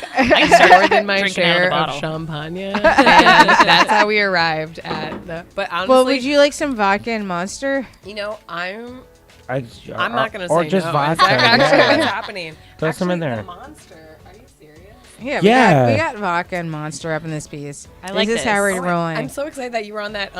more than my Drinking out of the share of bottle. champagne. And that's how we arrived at the. But honestly, Well, would you like some vodka and Monster? You know, I'm I'm not gonna say or just no. vodka. That's actually yeah. what's happening. Throw some in Actually, there. The Monster. Are you serious? Yeah, Yeah. we got vodka and Monster up in this piece. I like this is how this. we're Oh, rolling. I'm so excited that you were on that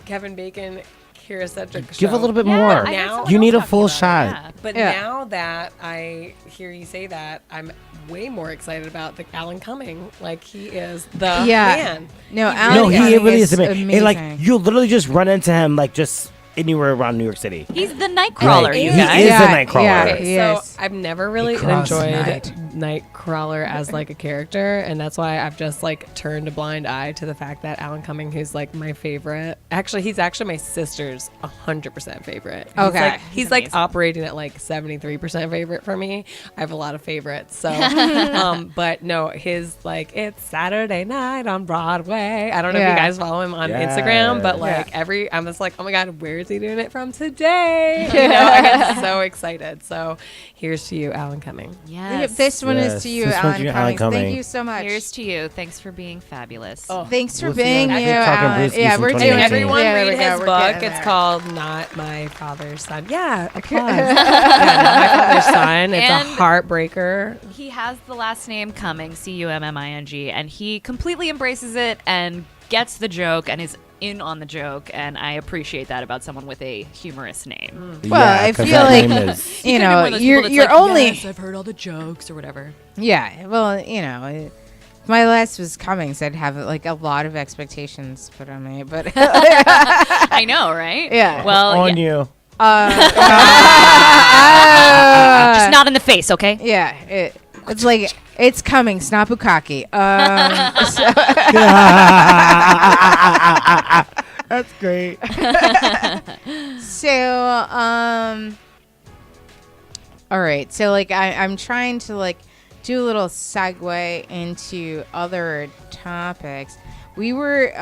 Kevin Bacon Kira Cedric show. Give a little bit Yeah, more. I heard Now- someone You need a else full talking about it, shot. yeah. But Yeah. now that I hear you say that, I'm way more excited about the Alan Cumming. Like he is the man. No, He Alan No, he Cumming really is is amazing. And, like amazing. you literally just run into him like just anywhere around New York City. He's the Nightcrawler, Right. you He guys. is Yeah, a Nightcrawler. yeah. Okay, so Yes. I've never really crawls enjoyed night. Nightcrawler as like a character, and that's why I've just like turned a blind eye to the fact that Alan Cumming, who's like my favorite, he's actually my sister's 100% favorite. Okay. He's like operating at like 73% favorite for me. I have a lot of favorites, so but no, his like it's Saturday night on Broadway. I don't know if Yeah. you guys follow him on Yes. Instagram, but like I'm just like, oh my god, where is he doing it from today? You know, I get so excited. So here's to you, Alan Cumming. Yes. This one is Yes. to you, This one's Alan to you, Alan Cummings. Thank Cumming. you so much. Here's to you. Thanks for being fabulous. Thanks for We'll see being you you, on Talk and Alan. Brewskis Yeah, in we're 2019. doing. Everyone yeah, there read we go. his We're book. getting It's there. called Not My Father's Son. Yeah, applause. Yeah, Not My Father's Son. It's And- a heartbreaker. He has the last name Cumming, Cumming, and he completely embraces it and gets the joke and is in on the joke, and I appreciate that about someone with a humorous name. Well, Yeah, I 'cause feel that like name is- you Kind of know one of those people that's you're like, only "Yes, I've heard all the jokes or whatever. yeah. Well, you know, if my last was Cummings, I'd have like a lot of expectations put on me, but I know, right? Yeah. Well, on yeah. you. Just not in the face, okay? yeah, it's like it's coming, Snapukaki. That's great. So, all right. So, like, I'm trying to like do a little segue into other topics. We were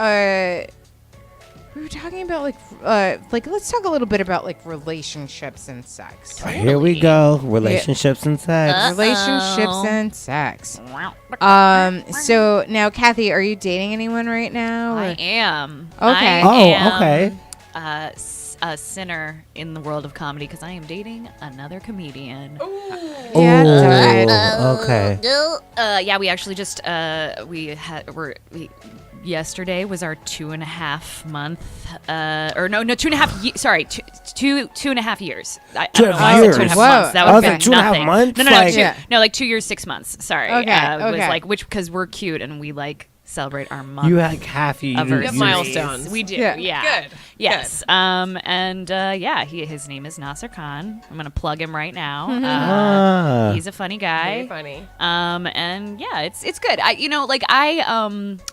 talking about like let's talk a little bit about like relationships and sex. Here we go. Relationships and sex. Relationships and sex. So now, Kathy, are you dating anyone right now? I or- am. Okay. I Oh, am, okay. a sinner in the world of comedy because I am dating another comedian. Yeah, it's Oh, okay. Yeah, we actually just yesterday was our 2.5 month, or no, 2.5. Sorry, two and a half years. I don't know why I said 2.5 years. months. That Whoa. would I was have been like, 2.5 nothing. months? No, Like- Yeah. like 2 years, 6 months. Sorry. Okay, Was okay. like because we're cute and we like celebrate our month. You like half you. of you- our have you- milestones. We do. Yeah. Yeah. Good. Yes. And yeah, his name is Nasser Khan. I'm gonna plug him right now. Ah. He's a funny guy. Very funny. And yeah, it's good.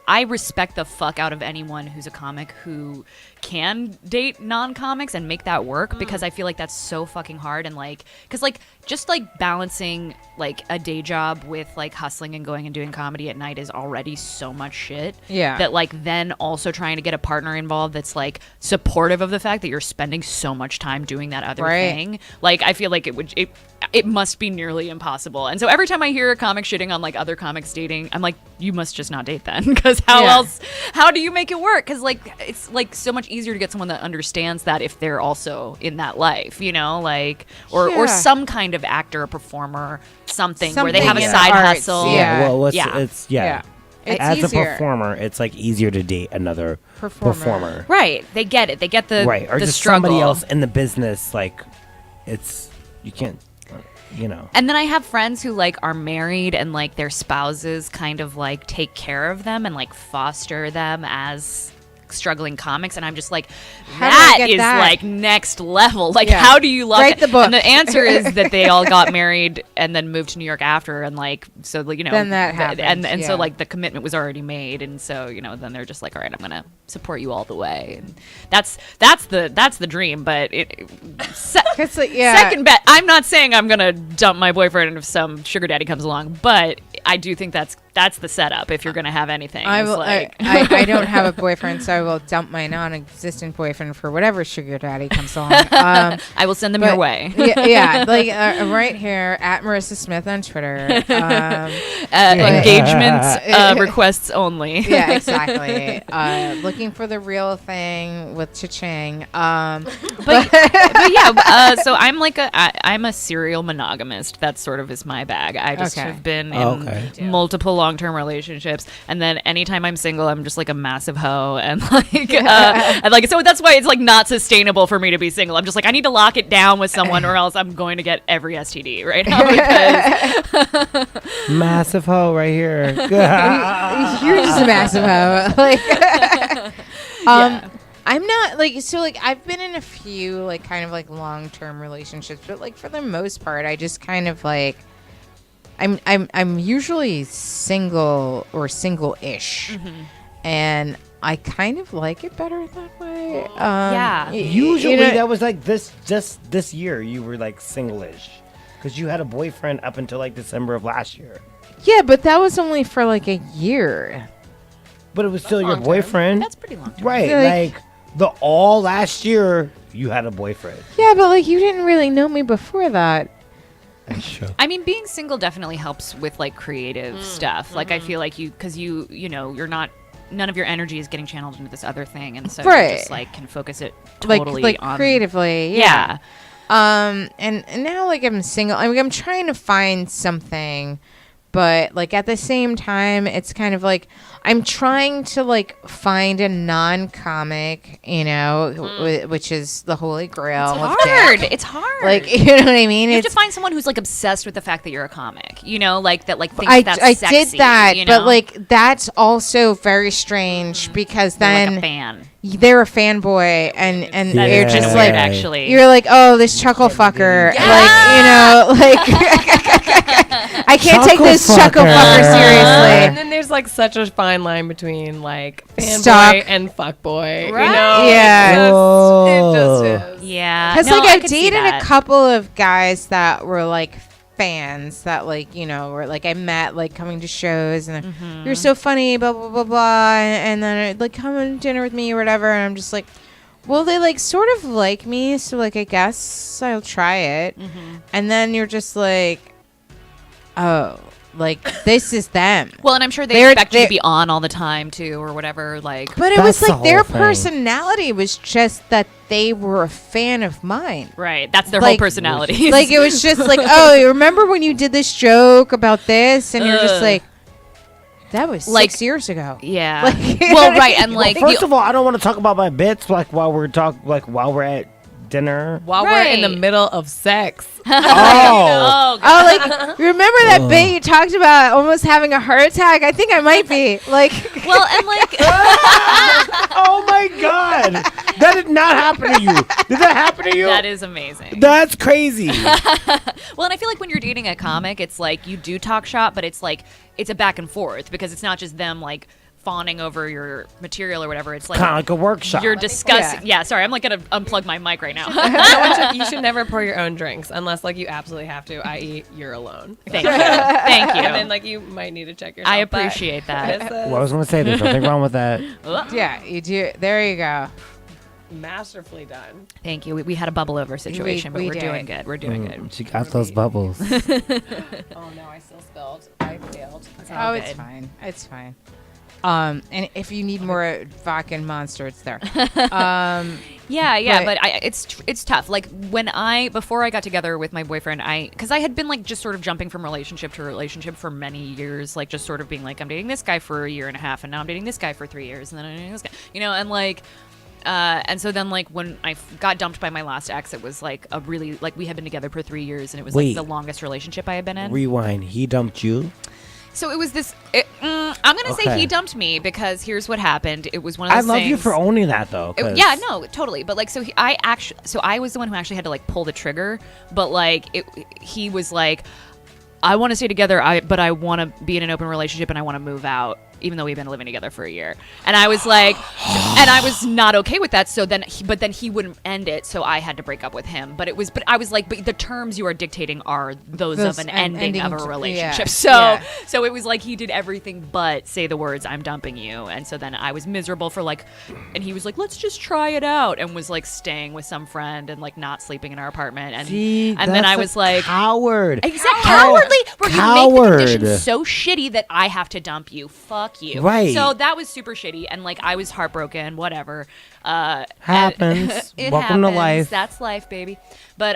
I respect the fuck out of anyone who's a comic who can date non-comics and make that work because I feel like that's so fucking hard and like because like just like balancing like a day job with like hustling and going and doing comedy at night is already so much shit. Yeah. That like then also trying to get a partner involved that's like supportive of the fact that you're spending so much time doing that other Right. thing. Like I feel like it must be nearly impossible. And so every time I hear a comic shitting on like other comics dating, I'm like, you must just not date then because how do you make it work? Because like it's like so much easier to get someone that understands that if they're also in that life, you know, like or Yeah. some kind of actor or performer, something where they Something have a in side arts, hustle. yeah. Well, Yeah. it's Yeah. It's As easier. a performer, it's like easier to date another performer. Right. They get it. They get the Right. Or the just struggle. somebody else in the business. Like, it's, you can't, you know. And then I have friends who like are married and like their spouses kind of like take care of them and like foster them as struggling comics, and I'm just like, How do I that get is that? like next level. Like, Yeah. how do you lock Write it? the book. And the answer is that they all got married and then moved to New York after, and like, so like, Then that happened, and yeah. so like the commitment was already made, and so then they're just like, all right, I'm gonna support you all the way, and that's the dream. But It's like, yeah. second bet, I'm not saying I'm gonna dump my boyfriend if some sugar daddy comes along, but I do think that's the setup if you're gonna have anything. I It's will. like, I don't have a boyfriend, so I will dump my non-existent boyfriend for whatever sugar daddy comes along. I will send them but- your way. yeah, like right here at Marissa Smith on Twitter. Engagement requests only. Yeah, exactly. Looking for the real thing with cha-ching. But yeah, so I'm like I'm a serial monogamist. That sort of is my bag. I just Okay. have been in multiple long-term relationships, and then anytime I'm single, I'm just like a massive hoe, and like and like so that's why it's like not sustainable for me to be single. I'm just like I need to lock it down with someone, or else I'm going to get every STD right now. Because Massive hoe right here. You're just a massive hoe. Like, Yeah. I'm not like so like I've been in a few like kind of like long-term relationships, but like for the most part, I just kind of like I'm usually single or single-ish, and I kind of like it better that way. Yeah. Usually know- that was like this year you were like single-ish because you had a boyfriend up until like December of last year. Yeah, but that was only for like a year. But it was still your long-term. boyfriend. that's pretty long. Right. Like- Like the all last year you had a boyfriend. Yeah, but like you didn't really know me before that. That's true. I mean, being single definitely helps with like creative stuff. Like I feel like because you're not. None of your energy is getting channeled into this other thing, and so you Right. just like can focus it totally like on creatively. Yeah. And now like I'm single. I mean, I'm trying to find something, but like at the same time, it's kind of like I'm trying to like find a non-comic, which is the holy grail. It's of hard. dick. It's hard. Like you know what I mean? you have It's to find someone who's like obsessed with the fact that you're a comic. Like that. Like thinks I that's sexy, did that, you know? but like that's also very strange because They're then like a fan. they're a fanboy and That you're is just kinda like weird, actually. you're like, oh, this chuckle fucker, I can't take Chuckle this chuckle fucker fucker. seriously. And then there's like such a fine line between like Stock. fanboy and fuckboy. Right. You know? Yeah. It just is. Yeah. Because No, like I I've could see dated a that. couple of guys that were like fans that like were like I met like coming to shows and you're so funny, blah blah blah blah, and then like come on dinner with me or whatever, and I'm just like, well, they like sort of like me, so like I guess I'll try it, and then you're just like, oh, like this is them. Well, and I'm sure they They're- expect you they're- to be on all the time too, or whatever. Like, But it That's was the like their whole thing. personality was just that they were a fan of mine. right? That's their whole Like- personality. Like it was just like, oh, you remember when you did this joke about this, and you're just Ugh. like, that was Like- 6 years ago. yeah. Like- well, right, and like First of all, I don't want to talk about my bits like while we're at dinner. While we're in the Right. middle of sex. Oh, oh, Oh, like remember that bit you talked about almost having a heart attack? I think I might be like. well, and like oh my God, that did not happen to you. Did that happen to you? that is amazing. That's crazy. Well, and I feel like when you're dating a comic, it's like you do talk shop, but it's like it's a back and forth because it's not just them like fawning over your material or whatever. It's like Kind of like a workshop. you're discussing. Yeah, sorry, I'm like gonna unplug my mic right now. You should never pour your own drinks unless like you absolutely have to, i.e. you're alone. Thank you. Thank you. And then like you might need to check yourself. I but appreciate that. it's Well, I was gonna say there's nothing wrong with that. Yeah, you do. There you go. masterfully done. Thank you. We had a bubble over situation, but we we're did. doing good. We're doing good. She got those bubbles. Oh no, I still spilled. I failed. Oh, it's good. fine. It's fine. And if you need more vodka and Monster, it's there. Yeah, But- but it's tough. Like before I got together with my boyfriend, because I had been like just sort of jumping from relationship to relationship for many years, like just sort of being like I'm dating this guy for a year and a half, and now I'm dating this guy for 3 years, and then I'm dating this guy, and like. And so then, like, when I got dumped by my last ex, it was like a really we had been together for 3 years, and it was Wait. like the longest relationship I had been in. Rewind. He dumped you. So it was this. I'm gonna say he dumped me because here's what happened. It was one of those. I love things, you for owning that though. Yeah, no, totally. But like, I was the one who actually had to like pull the trigger. But like, he was like, I want to stay together. But I want to be in an open relationship and I want to move out, even though we've been living together for a year. And I was like, and I was not okay with that. So then, but then he wouldn't end it. So I had to break up with him. But I was like, but the terms you are dictating are those of an ending of a relationship. So it was like he did everything but say the words, I'm dumping you. And so then I was miserable for like, and he was like, let's just try it out. And was like staying with some friend and like not sleeping in our apartment. And then I was like, coward. Exactly. Cowardly. Where you make the conditions so shitty that I have to dump you. Fuck you. Right. So that was super shitty. And like, I was heartbroken, whatever. Happens. It Welcome to happens. life. That's life, baby. But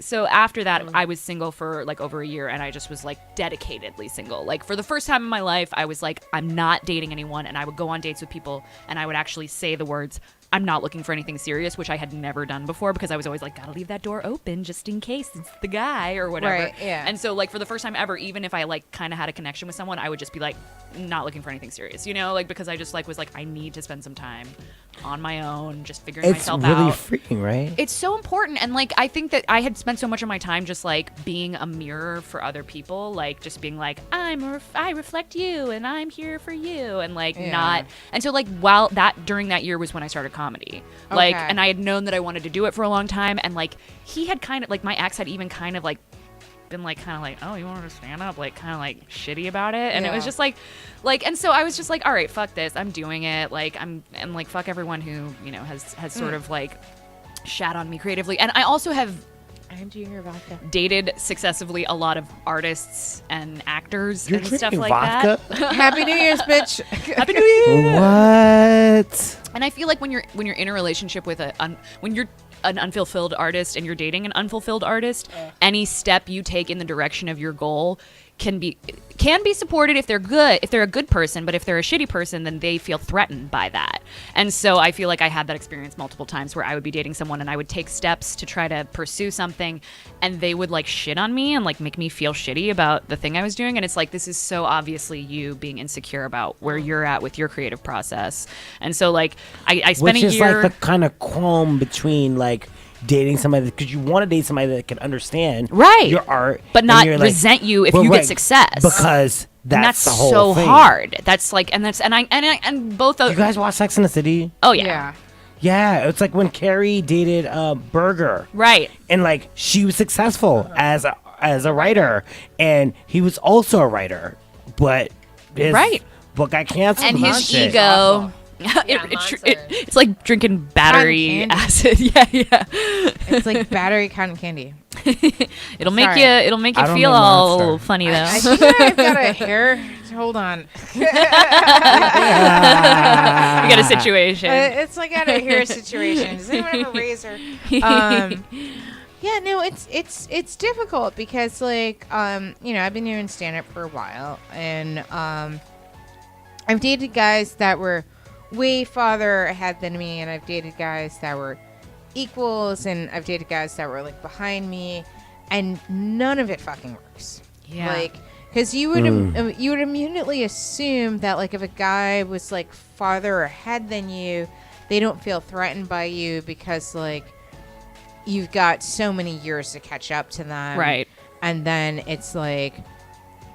so after that, I was single for like over a year, and I just was like dedicatedly single. Like for the first time in my life, I was like, I'm not dating anyone, and I would go on dates with people, and I would actually say the words, I'm not looking for anything serious, which I had never done before because I was always like, gotta leave that door open just in case it's the guy or whatever. Right, yeah. And so like for the first time ever, even if I like kind of had a connection with someone, I would just be like, not looking for anything serious, you know, like because I just like was like, I need to spend some time on my own, just figuring myself out. It's really freaking, right? It's so important. And like, I think that I had spent so much of my time just like being a mirror for other people, like just being like, I reflect you and I'm here for you. And like not. And so like during that year was when I started comedy. Like, and I had known that I wanted to do it for a long time. And like, he had kind of like, my ex had even kind of like been like kind of like, oh, you want to stand up, like kind of like shitty about it. And it was just like, and so I was just like, all right, fuck this, I'm doing it. Like and like fuck everyone who, you know, has sort of like shat on me creatively. And I also have dated successively a lot of artists and actors and stuff like that. Happy New Year's, bitch. Happy New Year. What? And I feel like when you're in a relationship with when you're an unfulfilled artist and you're dating an unfulfilled artist, any step you take in the direction of your goal can be supported if they're a good person, but if they're a shitty person, then they feel threatened by that. And so I feel like I had that experience multiple times where I would be dating someone and I would take steps to try to pursue something and they would like shit on me and like make me feel shitty about the thing I was doing. And it's like, this is so obviously you being insecure about where you're at with your creative process. And so like I spent a year. Which is like the kind of qualm between like dating somebody, because you want to date somebody that can understand your art, but not resent you if you get success, because that's the whole so thing. Hard. That's like, and both of you guys watch Sex and the City. Oh yeah. It's like when Carrie dated Berger, right? And like she was successful as a writer, and he was also a writer, but his book got canceled, and his ego. It's like drinking battery acid. Yeah. It's like battery cotton candy. It'll make you feel all funny though. I think I've got a hair. Hold on. We got a situation. It's like I got a hair situation. Does anyone have a razor? Yeah, no, it's difficult because like you know, I've been doing stand up for a while, and I've dated guys that were way farther ahead than me, and I've dated guys that were equals, and I've dated guys that were like behind me, and none of it fucking works. Yeah, like because you would immediately assume that like if a guy was like farther ahead than you, they don't feel threatened by you because like you've got so many years to catch up to them, right? And then it's like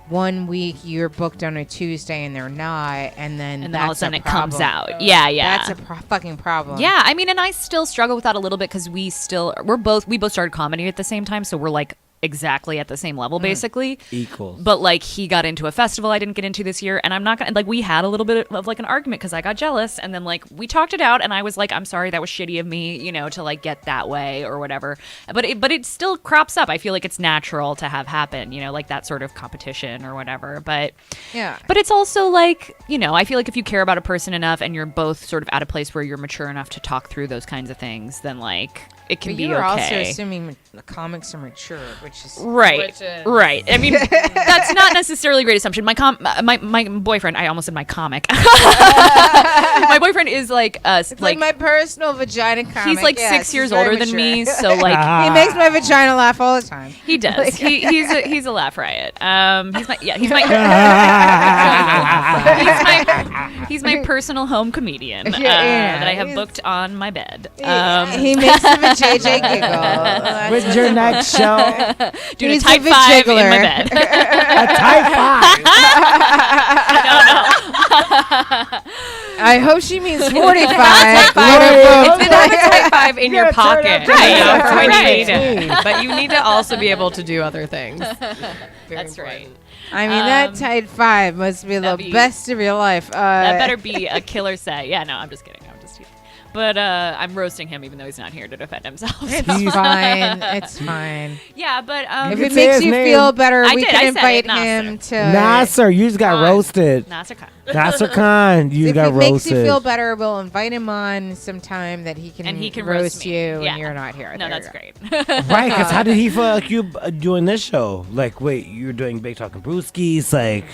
1 week you're booked on a Tuesday and they're not, and then all of a sudden it comes out. Yeah. That's a fucking problem. Yeah, I mean, and I still struggle with that a little bit because we both started comedy at the same time, so we're like exactly at the same level basically, equals. But like he got into a festival I didn't get into this year, and I'm not gonna like, we had a little bit of like an argument because I got jealous, and then like we talked it out, and I was like, I'm sorry, that was shitty of me, you know, to like get that way or whatever, but it still crops up. I feel like it's natural to have happen, you know, like that sort of competition or whatever. But but it's also like, you know, I feel like if you care about a person enough and you're both sort of at a place where you're mature enough to talk through those kinds of things, then like it can But be you were also okay. assuming the comics are mature, which is Right. I mean, that's not necessarily a great assumption. My boyfriend, I almost said my comic. My boyfriend is like It's like my personal vagina comic. he's like Yes, 6 years he's very older than mature. me, so like He makes my vagina laugh all the time. he does. He's a laugh riot. He's my personal home comedian that I have booked on my bed. He makes the JJ giggle. With your next show, Doing a He's type a 5 in my vajiggler. bed. a type 5. I hope she means 45. It's good to have a type 5 in your Yeah, turn pocket, up Right, you know, for when you right. need it. But you need to also be able to do other things. That's right. I mean, that tight 5 must be the that'd be- best of your life. That better be a killer set. Yeah, no, I'm just kidding. But I'm roasting him even though he's not here to defend himself. It's fine. It's fine. Yeah, but If You it can say makes his you name. feel better, I we did. can I said invite it, Nasser. him to. Nasser, you just got Khan. roasted. Nasser Khan. Nasser Khan, you If got it makes roasted. you feel better, we'll invite him on sometime that he can, And he can roast roast you me. Yeah. and you're not here. No, There that's you go. great. Right, because how did he feel like you doing this show? Like, wait, you're doing Big Talk and Brewskis, like,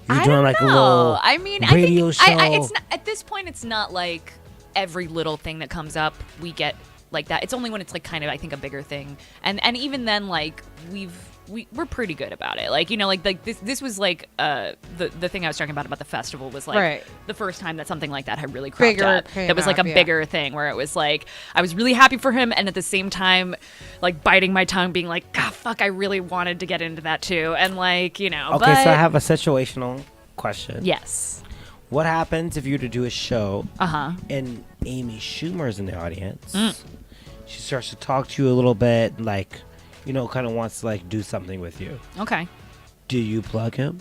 you're I doing don't like a know. little I mean, radio I think show. it's not, at this point, it's not like every little thing that comes up we get like that. It's only when it's like kind of, I think, a bigger thing. And even then, like, we're pretty good about it. Like, you know, like this was like the thing I was talking about the festival was like Right. the first time that something like that had really cropped Bigger up. came That was like up, a yeah. bigger thing where it was like I was really happy for him and at the same time like biting my tongue being like, God, fuck, I really wanted to get into that too. And like, you know, Okay, but so I have a situational question. yes. What happens if you were to do a show Uh-huh. and Amy Schumer's in the audience? Mm. She starts to talk to you a little bit, like, you know, kind of wants to like do something with you. Okay. Do you plug him?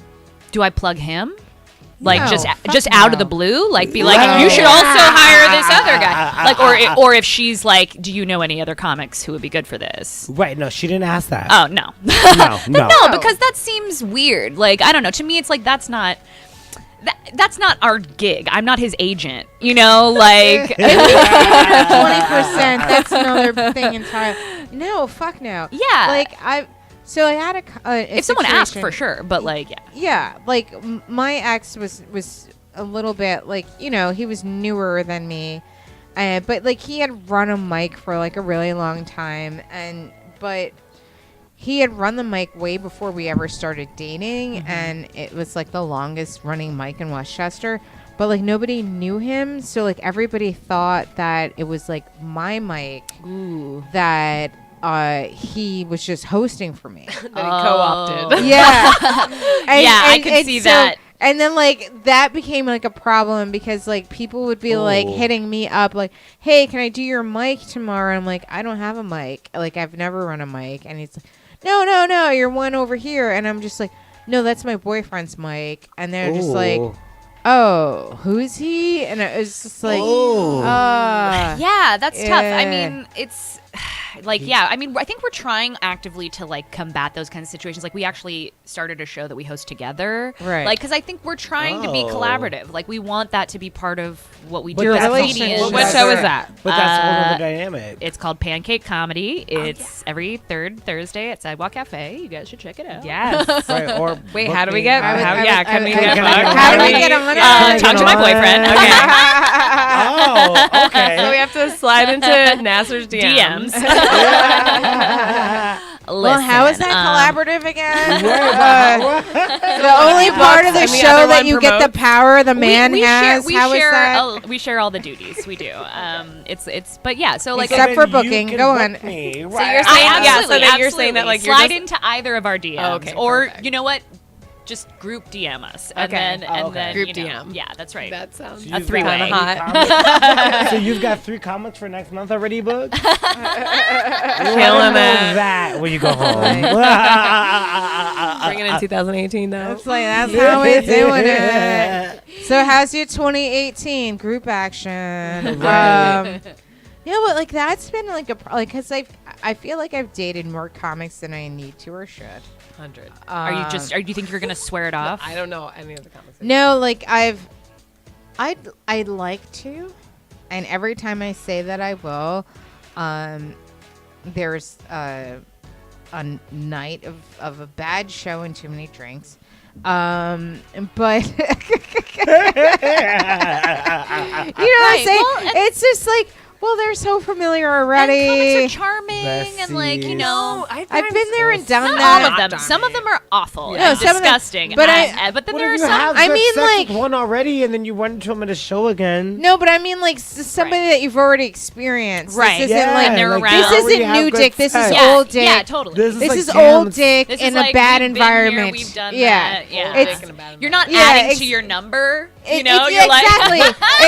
Do I plug him? Like No, just fuck out no. of the blue, like be like, you should also hire this other guy, like, or if she's like, do you know any other comics who would be good for this? Right? No, she didn't ask that. Oh no, No. no, because that seems weird. Like I don't know. To me, it's like that's not our gig. I'm not his agent. You know, like 20%. That's another thing entirely. No, fuck no. Yeah. Like I had a if someone asked situation- for sure, but like yeah. Yeah, like my ex was a little bit like, you know, he was newer than me, but like he had run a mic for like a really long time, but he had run the mic way before we ever started dating, and it was like the longest running mic in Westchester. But like nobody knew him, so like everybody thought that it was like my mic that he was just hosting for me. That he co-opted. Yeah. Yeah, I could see that. And then like that became like a problem because like people would be like hitting me up like, hey, can I do your mic tomorrow? And I'm like, I don't have a mic. Like I've never run a mic. And he's like, no, you're one over here. And I'm just like, no, that's my boyfriend's mic. And they're just like, oh, who's he? And it was just like, Yeah, that's tough. I Yeah. mean, it's like, yeah, I mean, I think we're trying actively to like combat those kinds of situations. Like, we actually started a show that we host together, Right. Like, because I think we're trying to be collaborative. Like, we want that to be part of what we But do that's as also- comedians. What show is that? But that's a whole other dynamic. It's called Pancake Comedy. It's every third Thursday at Sidewalk Cafe. You guys should check it out. Yes. Right, or Wait, book how do we me. get? I would- How, I yeah, would- can I we would- get? How do we get on it? Talk to my boyfriend. Oh, okay. So we have to slide into Nasser's DMs. well, how is that collaborative again? The the only part of the and the show other that one you get the promotes? power the man has. How is that? We share all the duties. We do. It's but yeah. So like, Except for then you booking. can Go book on. me, So you're right. saying, I yeah, so absolutely, then you're saying that like you're slide just, into either of our DMs, Oh, okay, or perfect. you know what, just group DM us, and Okay. then and okay. then Group you know, DM. Yeah, that's right. that sounds You've got three-way. three Hot. comments- so you've got 3 comments for next month already booked? killing it. That when you go home. Bringing in 2018 though. That's like that's how we're doing it. So how's your 2018 group action? Yeah, but like that's been like because I feel like I've dated more comics than I need to or should. 100. Are you think you're gonna swear it off? I don't know any of the comments. No, like I'd like to, and every time I say that I will, there's a night of a bad show and too many drinks. But you know what I'm saying? Well, It's just like, well, they're so familiar already. And comics are charming and like, you know, I've been there and done not that. all of them. Some of them are awful No, and some of them- disgusting. but but then What there are if you some. have I good mean, sex like- with one already, and then you went to him at a show again? No, but I mean, like somebody that you've already experienced. Right. This isn't Yeah, like and they're like, around. you this already isn't have new good dick. This is sex. old dick. Yeah, totally. This This like, is damn, old dick This in is a like, bad we've been here, environment. we've done yeah, that. Yeah. It's You're not Yeah, adding ex- to your number. You It- know, it's- you're like exactly.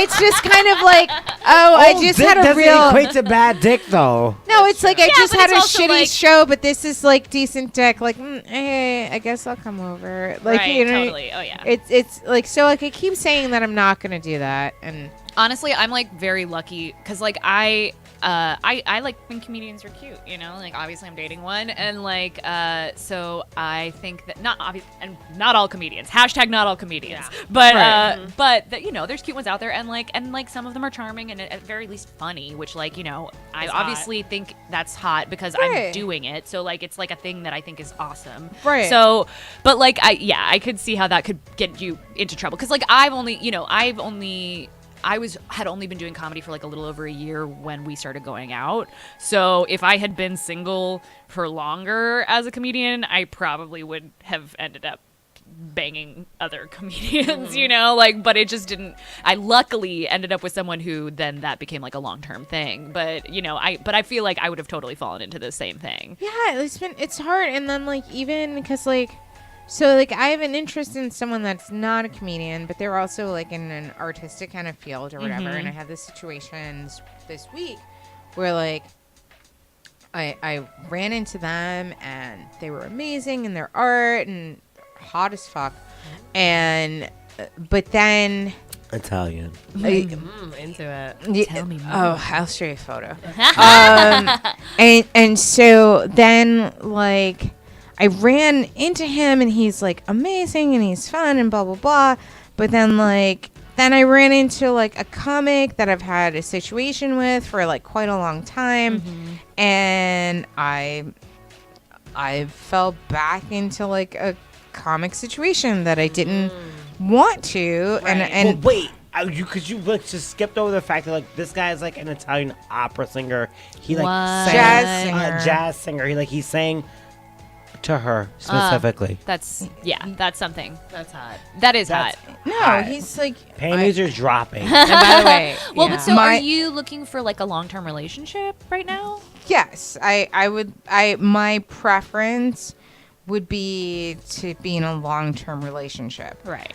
It's just kind of like, oh, I Old just dick had a doesn't real. equate to bad dick, though. No, it's like I Yeah, just but had a it's also shitty like- show, but this is like decent dick. Like, hey, I guess I'll come over. Like, right, you know, totally. Oh yeah. it's like so. Like I keep saying that I'm not gonna do that, and Honestly, I'm like very lucky because like I like when comedians are cute, you know, like obviously I'm dating one, and like so I think that not all comedians, hashtag not all comedians, but but that, you know, there's cute ones out there, and like some of them are charming and at very least funny, which like, you know, I obviously think that's hot because I'm Right. doing it, so like it's like a thing that I think is awesome, Right. So but like I could see how that could get you into trouble because like I had only been doing comedy for like a little over a year when we started going out. So if I had been single for longer as a comedian, I probably would have ended up banging other comedians, you know, like, but it just didn't. I luckily ended up with someone who then that became like a long-term thing. But, you know, I feel like I would have totally fallen into the same thing. yeah, it's hard. And then like even because like. So, like, I have an interest in someone that's not a comedian, but they're also, like, in an artistic kind of field or whatever. And I had this situation this week where, like, I ran into them, and they were amazing in their art and hot as fuck. And, but then... Italian. Into it. Tell me more. Oh, I'll show you a photo. And so then, like... I ran into him and he's like amazing and he's fun and blah blah blah, but then I ran into like a comic that I've had a situation with for like quite a long time, and I fell back into like a comic situation that I didn't want to, and Well, wait. You like just skipped over the fact that like this guy is like an Italian opera singer. He like What? sang Jazz singer. jazz singer. He sang to her specifically. That's something. That's hot. That is That's hot. no, hot. he's like Panties are dropping. And by the way, Well, yeah. but so My- are you looking for like a long-term relationship right now? yes, I would my preference would be to be in a long-term relationship. Right.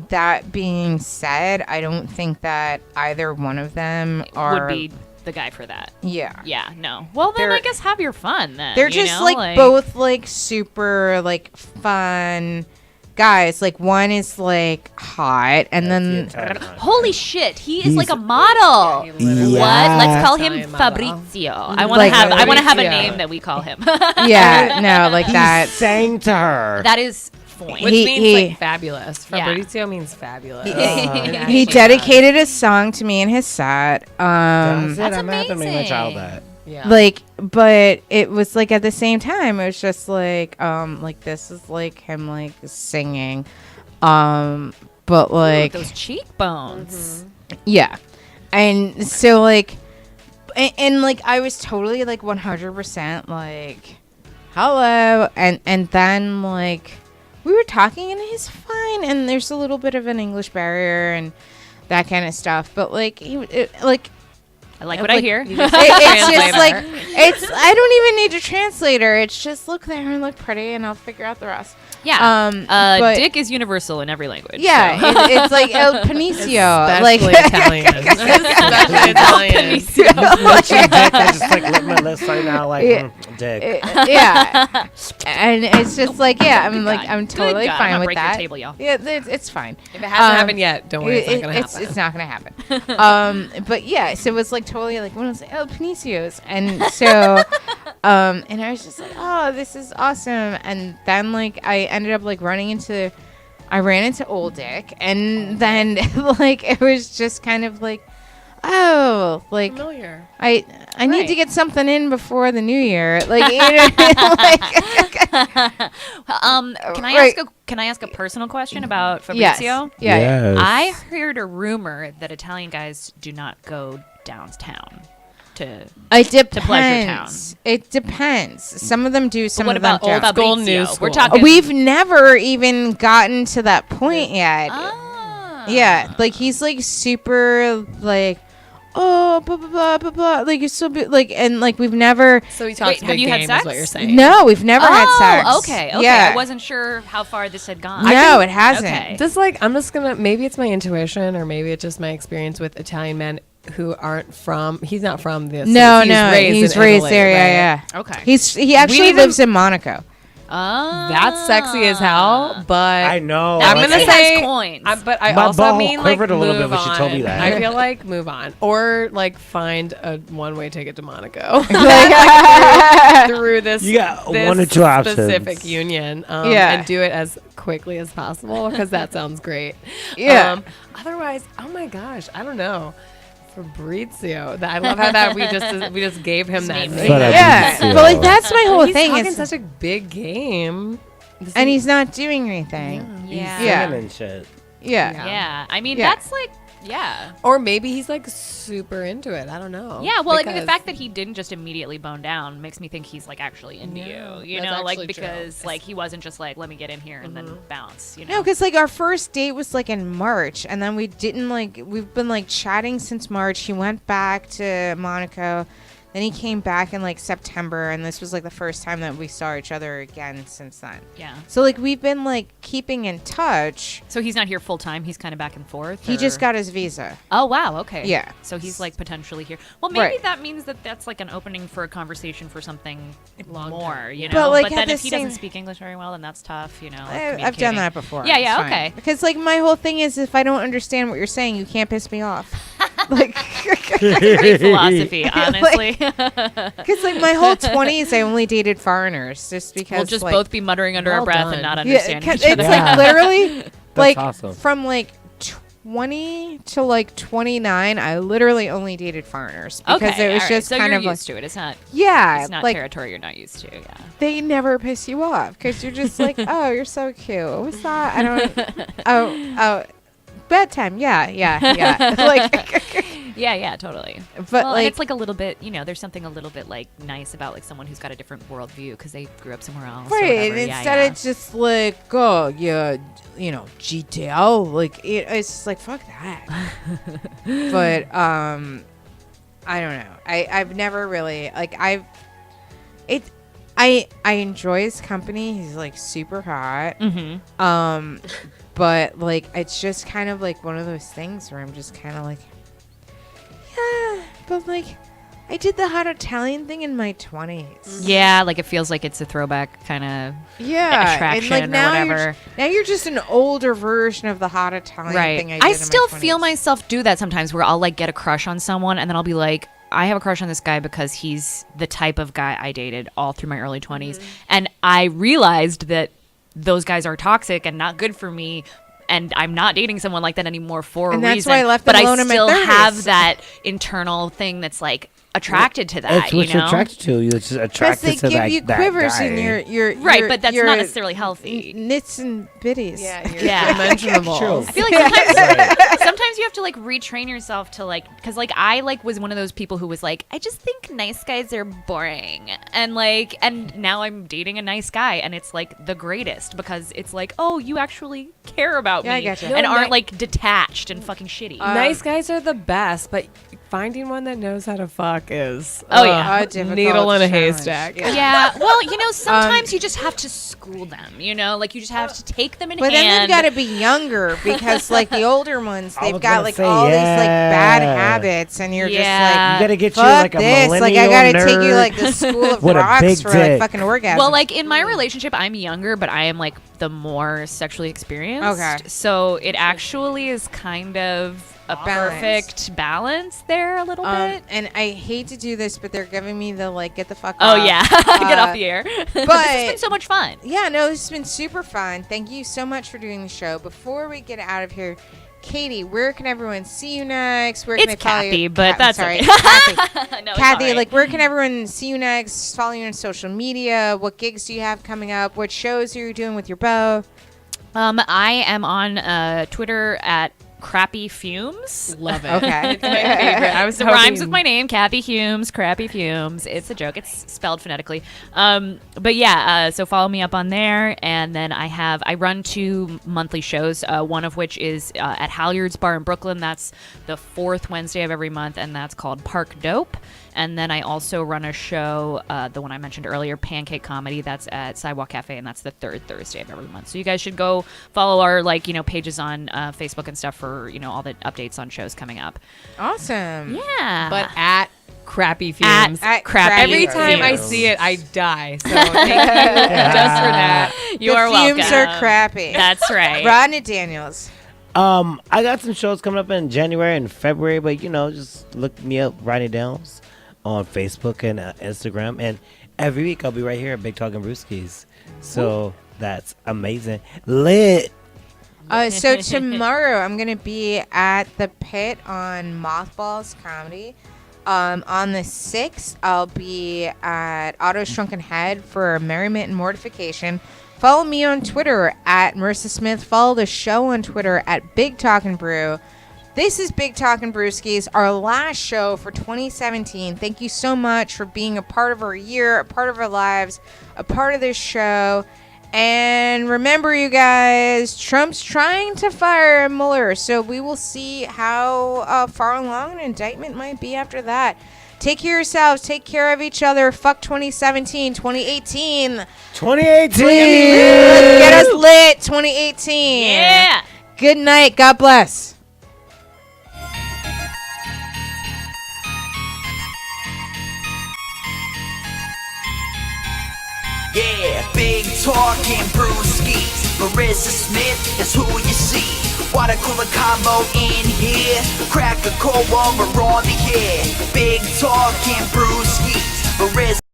That being said, I don't think that either one of them are Would be the guy for that. yeah. Yeah, no. Well, then They're- I guess have your fun then. They're you just know? like both like super like fun guys. Like one is like hot, and then Holy shit, he is like a model. What? Let's call him Italian model. Fabrizio. I want Like to have a Fabrizio. name that we call him. yeah, no, like that. sang to her. That is point. Which He- means he- like fabulous. Yeah. Fabrizio means fabulous. He dedicated a song to me in his set. That's That's I'm gonna have to make my child amazing. that. Yeah. Like, but it was like at the same time, it was just like this is like him like singing, but like Those cheekbones. yeah, and so like, and like I was totally like 100% like hello, and then like we were talking and he's fine, and there's a little bit of an English barrier and that kind of stuff, but like I like what I hear. it's just like I don't even need a translator. It's just look there and look pretty, and I'll figure out the rest. Yeah. But Dick is universal in every language. yeah, so. it's like El Panicio, like Especially Italian. Especially Italian. Dick, I just like lit my lips right now, like dick. yeah, and it's just like yeah, I'm Good like God. I'm Good totally God. I'm fine gonna with break your that. table, y'all. Yeah, it's fine. If it hasn't happened yet, don't worry, it's not gonna happen. It's not gonna happen. But yeah, so it was like totally like when I was like El Panicios, and so and I was just like, oh, this is awesome, and then like I ended up like I ran into Old Dick, and then like it was just kind of like, oh, like Familiar. I need Right. to get something in before the new year. Like, you know, like Can I ask a personal question about yes. Fabrizio? Yeah. Yes. I heard a rumor that Italian guys do not go downtown to. It depends. pleasure town. It depends. Some of them do, some What of them about don't. old school, Fabrizio? new We're school? talking. We've never even gotten to that point yet. Ah. Yeah, like he's like super like, oh, blah blah blah blah blah. Like you're so like, and like we've never. So he talks Wait, have big you had game, sex? is what you're saying. No, we've never had sex. Oh, okay. Yeah. I wasn't sure how far this had gone. No, it hasn't. Okay. Just like I'm just gonna maybe it's my intuition or maybe it's just my experience with Italian men who aren't from. He's not from this. No, he's no, raised he's in raised Italy, there. right? Yeah, yeah. Okay. He actually need lives him- in Monaco. Ah. That's sexy as hell, but I know. That I'm means gonna he has say, coins. but I My also ball mean like quivered a little bit move when she told me on. that. I feel like move on or like find a one-way ticket to Monaco through this. You got this one or two options. specific union, Yeah. and do it as quickly as possible because that sounds great. Yeah. Otherwise, oh my gosh, I don't know. Fabrizio. I love how that we just gave him that name. But I Yeah, do but like feel- that's my whole He's thing. talking Is, such a big game. and he's not doing anything. Yeah. Yeah. Singing and shit. Yeah. Yeah. I mean, Yeah. that's like, yeah. Or maybe he's like super into it. I don't know. Yeah, well, I mean, the Because- fact that he didn't just immediately bone down makes me think he's like actually into Yeah, you. You that's know, like actually true. because like he wasn't just like let me get in here and then bounce. You know, No, because like our first date was like in March, and then we didn't like. We've been like chatting since March. He went back to Monaco, then he came back in like September, and this was like the first time that we saw each other again since then. yeah. So like we've been like keeping in touch. So he's not here full time. He's kind of back and forth. He just or- got his visa. Oh wow. Okay. Yeah. So he's like potentially here. Well, maybe Right. that means that that's like an opening for a conversation for something more. You know. But, like, then at the if he doesn't same- speak English very well, then that's tough. You know. like, I've done communicating. that before. Yeah. It's Yeah. fine. Okay. Because like my whole thing is, if I don't understand what you're saying, you can't piss me off. Like, Great philosophy, honestly. because like my whole 20s, I only dated foreigners, just because. We'll just like, both be muttering under our Well breath done. and not Yeah, understanding 'cause each it's other. like literally like awesome. from like 20 to like 29, I literally only dated foreigners because Okay, it was all right. just so kind you're of like, used to it. It's not. yeah, It's not like territory you're not used to. Yeah. they never piss you off because you're just like, oh, you're so cute. What was that? I don't. oh, bedtime. Yeah. Like, Yeah, yeah, totally. but Well, and like, it's like a little bit, you know, there's something a little bit like nice about like someone who's got a different worldview because they grew up somewhere else. or right. whatever. And Yeah, instead, yeah. it's just like, oh, yeah, you know, GTL. Like, it's just like, fuck that. But I don't know. I've never really like I enjoy his company. He's like super hot. Mm-hmm. But like it's just kind of like one of those things where I'm just kind of like, yeah, but like I did the hot Italian thing in my 20s. Yeah, like it feels like it's a throwback kind of. Yeah, Attraction and like or now whatever. now you're just an older version of the hot Italian thing. I, did I in still my feel 20s. myself do that sometimes where I'll like get a crush on someone and then I'll be like, I have a crush on this guy because he's the type of guy I dated all through my early 20s. And I realized that those guys are toxic and not good for me. And I'm not dating someone like that anymore for And a that's reason. why I left but them alone I in my still 30s. have that internal thing that's like attracted to that. It's what you know? you're attracted to. You're just Because attracted they to give that, you that quivers guy. in your Right, but that's your not necessarily healthy. Nits and bitties. Yeah, you're Yeah. dimensionable. I feel like sometimes you have to like retrain yourself to like, because like I like was one of those people who was like, I just think nice guys are boring, and like, and now I'm dating a nice guy, and it's like the greatest because it's like, oh, you actually care about Yeah, I me, getcha. and No, aren't ni- like detached and fucking shitty. Nice guys are the best, but finding one that knows how to fuck is Oh, yeah. A difficult needle in a challenge. haystack. Yeah. yeah, well, you know, sometimes you just have to school them. You know, like you just have to take them in But hand. then they've got to be younger because, like, the older ones, I they've was got gonna like say, all these like bad yeah. habits, and you're Yeah. just You gotta get like, you fuck like a this. millennial Like, I gotta take you nerd like the school of with a rocks big for like dick. fucking orgasm. Well, like in my relationship, I'm younger, but I am like the more sexually experienced. Okay. So it actually is kind of a Balance. perfect balance there a little bit. and I hate to do this, but they're giving me the like, get the fuck Oh off. yeah, get off the air. This has been so much fun. Yeah, no, this has been super fun. Thank you so much for doing the show. Before we get out of here, Katie, where can everyone see you next? Where can It's they follow Kathy, you? but that's sorry, okay. Kathy. No, it's Kathy, all right. like, where can everyone see you next? Follow you on social media. What gigs do you have coming up? What shows are you doing with your bow? I am on Twitter at Crappy Fumes. Love it. Okay. It's my favorite. I was It rhymes hoping- with my name, Kathy Humes, Crappy Fumes. It's a joke. It's spelled phonetically. But yeah, so follow me up on there. And then I run 2 monthly shows, one of which is at Halyard's Bar in Brooklyn. That's the 4th Wednesday of every month, and that's called Park Dope. And then I also run a show, the one I mentioned earlier, Pancake Comedy. That's at Sidewalk Cafe, and that's the 3rd Thursday of every month. So you guys should go follow our pages on Facebook and stuff for all the updates on shows coming up. Awesome. Yeah, But at Crappy Fumes. At Crappy Every time I Fumes. see it, I die. So thank you just for that. you the are fumes welcome. are crappy. That's right. Rodney Daniels. I got some shows coming up in January and February, but just look me up, Rodney Downs, on Facebook and Instagram. And every week I'll be right here at Big Talk and Brewskis. So that's amazing. Lit. So tomorrow I'm gonna be at the Pit on Mothballs Comedy. On the 6th, I'll be at Otto's Shrunken Head for Merriment and Mortification. Follow me on Twitter at Marissa Smith. Follow the show on Twitter at Big Talk and Brew. This is Big Talk and Brewskis, our last show for 2017. Thank you so much for being a part of our year, a part of our lives, a part of this show. And remember, you guys, Trump's trying to fire Mueller, so we will see how far along an indictment might be after that. Take care of yourselves. Take care of each other. Fuck 2017, 2018. 2018. Let's get us lit, 2018. Yeah. Good night. God bless. Yeah, Big Talk and Brewskis. Marissa Smith is who you see. Water cooler combo in here. Crack a cold one, we're on the air. Big Talk and Brewskis. Marissa.